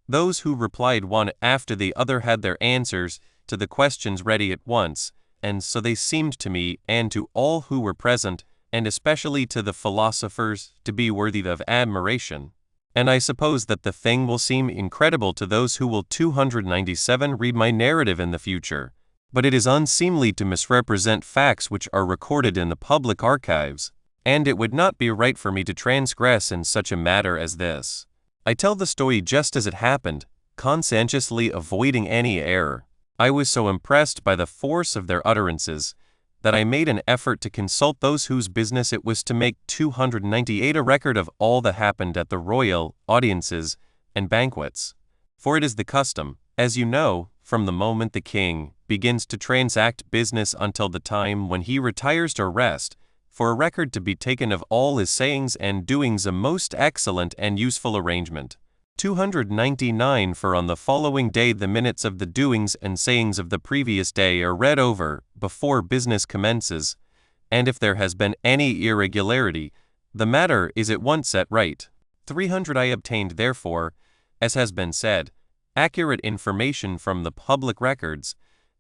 those who replied one after the other had their answers to the questions ready at once, and so they seemed to me and to all who were present, and especially to the philosophers, to be worthy of admiration. And I suppose that the thing will seem incredible to those who will 297 read my narrative in the future, but it is unseemly to misrepresent facts which are recorded in the public archives, and it would not be right for me to transgress in such a matter as this. I tell the story just as it happened, conscientiously avoiding any error. I was so impressed by the force of their utterances that I made an effort to consult those whose business it was to make 298 a record of all that happened at the royal audiences and banquets. For it is the custom, as you know, from the moment the king begins to transact business until the time when he retires to rest, for a record to be taken of all his sayings and doings, a most excellent and useful arrangement. 299 For on the following day the minutes of the doings and sayings of the previous day are read over before business commences, and if there has been any irregularity, the matter is at once set right. 300 I obtained therefore, as has been said, accurate information from the public records,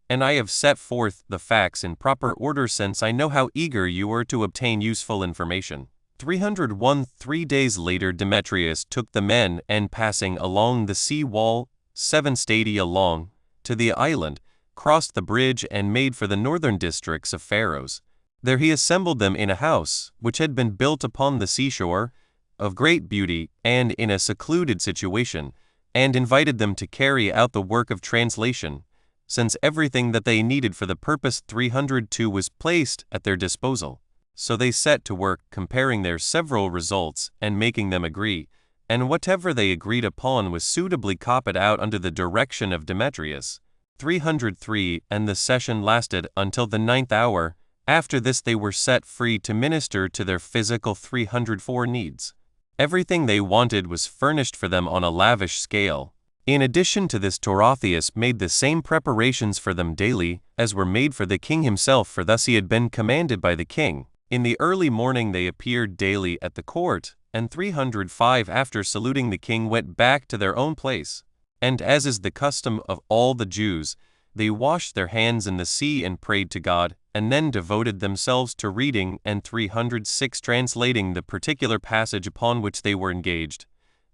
and I have set forth the facts in proper order since I know how eager you were to obtain useful information. 301 3 days later Demetrius took the men and passing along the sea wall, 7 stadia long, to the island, crossed the bridge and made for the northern districts of Pharos. There he assembled them in a house, which had been built upon the seashore, of great beauty and in a secluded situation, and invited them to carry out the work of translation, since everything that they needed for the purpose 302 was placed at their disposal. So they set to work comparing their several results and making them agree, and whatever they agreed upon was suitably copied out under the direction of Demetrius. 303 And the session lasted until the 9th hour. After this they were set free to minister to their physical 304 needs. Everything they wanted was furnished for them on a lavish scale. In addition to this, Dorotheus made the same preparations for them daily as were made for the king himself, for thus he had been commanded by the king. In the early morning they appeared daily at the court, and 305 after saluting the king went back to their own place. And as is the custom of all the Jews, they washed their hands in the sea and prayed to God, and then devoted themselves to reading, and 306 translating the particular passage upon which they were engaged.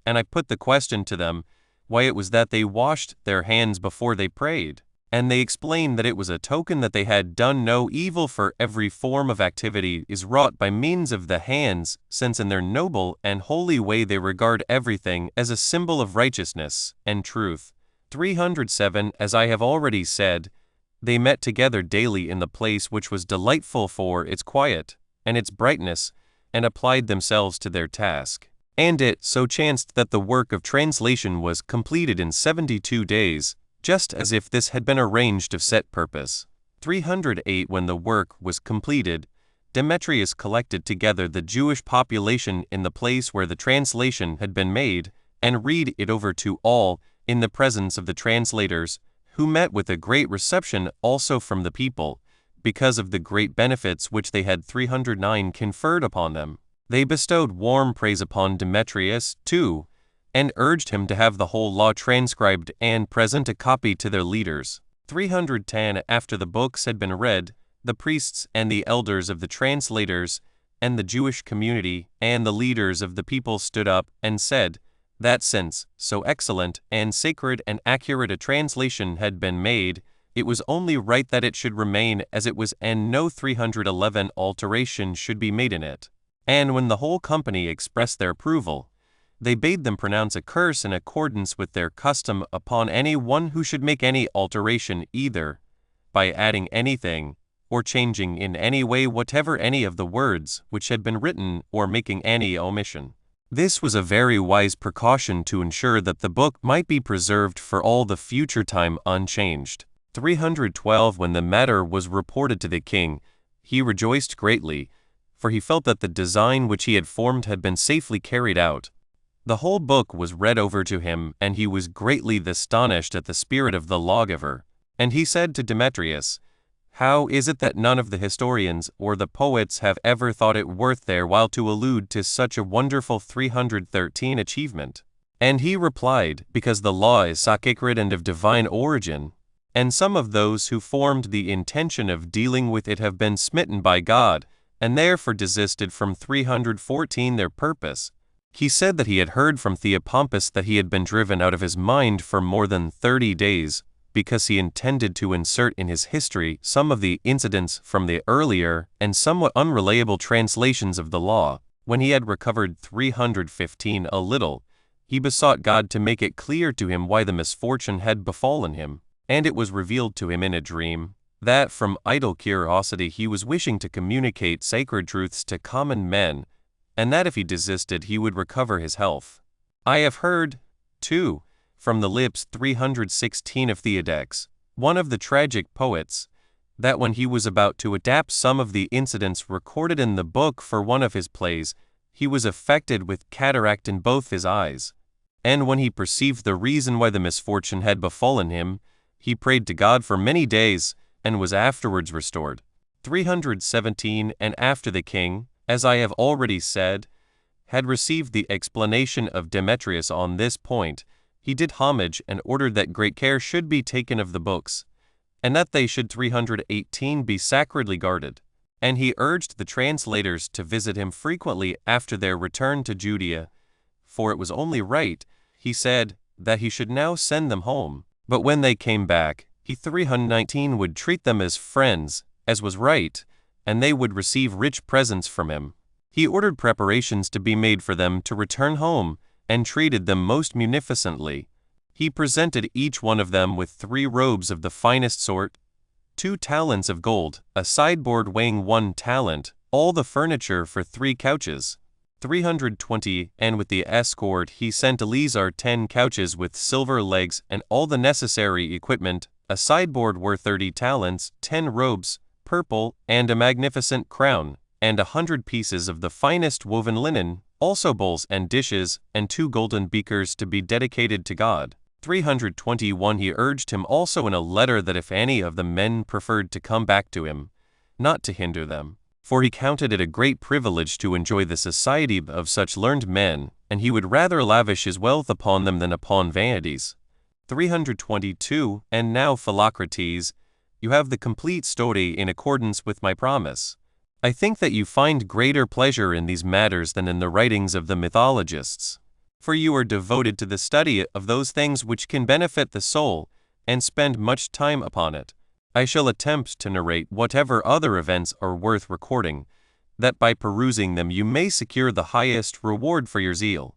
And I put the question to them, why it was that they washed their hands before they prayed. And they explained that it was a token that they had done no evil, for every form of activity is wrought by means of the hands, since in their noble and holy way they regard everything as a symbol of righteousness and truth. 307 As I have already said, they met together daily in the place which was delightful for its quiet and its brightness, and applied themselves to their task. And it so chanced that the work of translation was completed in 72 days, just as if this had been arranged of set purpose. 308 When the work was completed, Demetrius collected together the Jewish population in the place where the translation had been made, and read it over to all in the presence of the translators, who met with a great reception also from the people, because of the great benefits which they had 309 conferred upon them. They bestowed warm praise upon Demetrius, too, and urged him to have the whole law transcribed and present a copy to their leaders. 310 After the books had been read, the priests and the elders of the translators and the Jewish community and the leaders of the people stood up and said that since so excellent and sacred and accurate a translation had been made, it was only right that it should remain as it was, and no 311 alteration should be made in it. And when the whole company expressed their approval, they bade them pronounce a curse in accordance with their custom upon any one who should make any alteration, either by adding anything or changing in any way whatever any of the words which had been written, or making any omission. This was a very wise precaution to ensure that the book might be preserved for all the future time unchanged. 312 When the matter was reported to the king, he rejoiced greatly, for he felt that the design which he had formed had been safely carried out. The whole book was read over to him, and he was greatly astonished at the spirit of the lawgiver. And he said to Demetrius, How is it that none of the historians or the poets have ever thought it worth their while to allude to such a wonderful 313 achievement? And he replied, Because the law is sacred and of divine origin, and some of those who formed the intention of dealing with it have been smitten by God, and therefore desisted from 314 their purpose. He said that he had heard from Theopompus that he had been driven out of his mind for more than 30 days, because he intended to insert in his history some of the incidents from the earlier and somewhat unreliable translations of the law. When he had recovered 315 a little, he besought God to make it clear to him why the misfortune had befallen him, and it was revealed to him in a dream that from idle curiosity he was wishing to communicate sacred truths to common men, and that if he desisted he would recover his health. I have heard, too, from the lips 316 of Theodex, one of the tragic poets, that when he was about to adapt some of the incidents recorded in the book for one of his plays, he was affected with cataract in both his eyes. And when he perceived the reason why the misfortune had befallen him, he prayed to God for many days, and was afterwards restored. 317 And after the king, as I have already said, had received the explanation of Demetrius on this point, he did homage and ordered that great care should be taken of the books, and that they should 318 be sacredly guarded. And he urged the translators to visit him frequently after their return to Judea, for it was only right, he said, that he should now send them home. But when they came back, he 319 would treat them as friends, as was right, and they would receive rich presents from him. He ordered preparations to be made for them to return home, and treated them most munificently. He presented each one of them with 3 robes of the finest sort, 2 talents of gold, a sideboard weighing 1 talent, all the furniture for 3 couches, 320, and with the escort he sent Eleazar 10 couches with silver legs and all the necessary equipment, a sideboard worth 30 talents, 10 robes, purple, and a magnificent crown, and 100 pieces of the finest woven linen, also bowls and dishes, and 2 golden beakers to be dedicated to God. 321 He urged him also in a letter that if any of the men preferred to come back to him, not to hinder them, for he counted it a great privilege to enjoy the society of such learned men, and he would rather lavish his wealth upon them than upon vanities. 322 And now, Philocrates, you have the complete story in accordance with my promise. I think that you find greater pleasure in these matters than in the writings of the mythologists, for you are devoted to the study of those things which can benefit the soul, and spend much time upon it. I shall attempt to narrate whatever other events are worth recording, that by perusing them you may secure the highest reward for your zeal.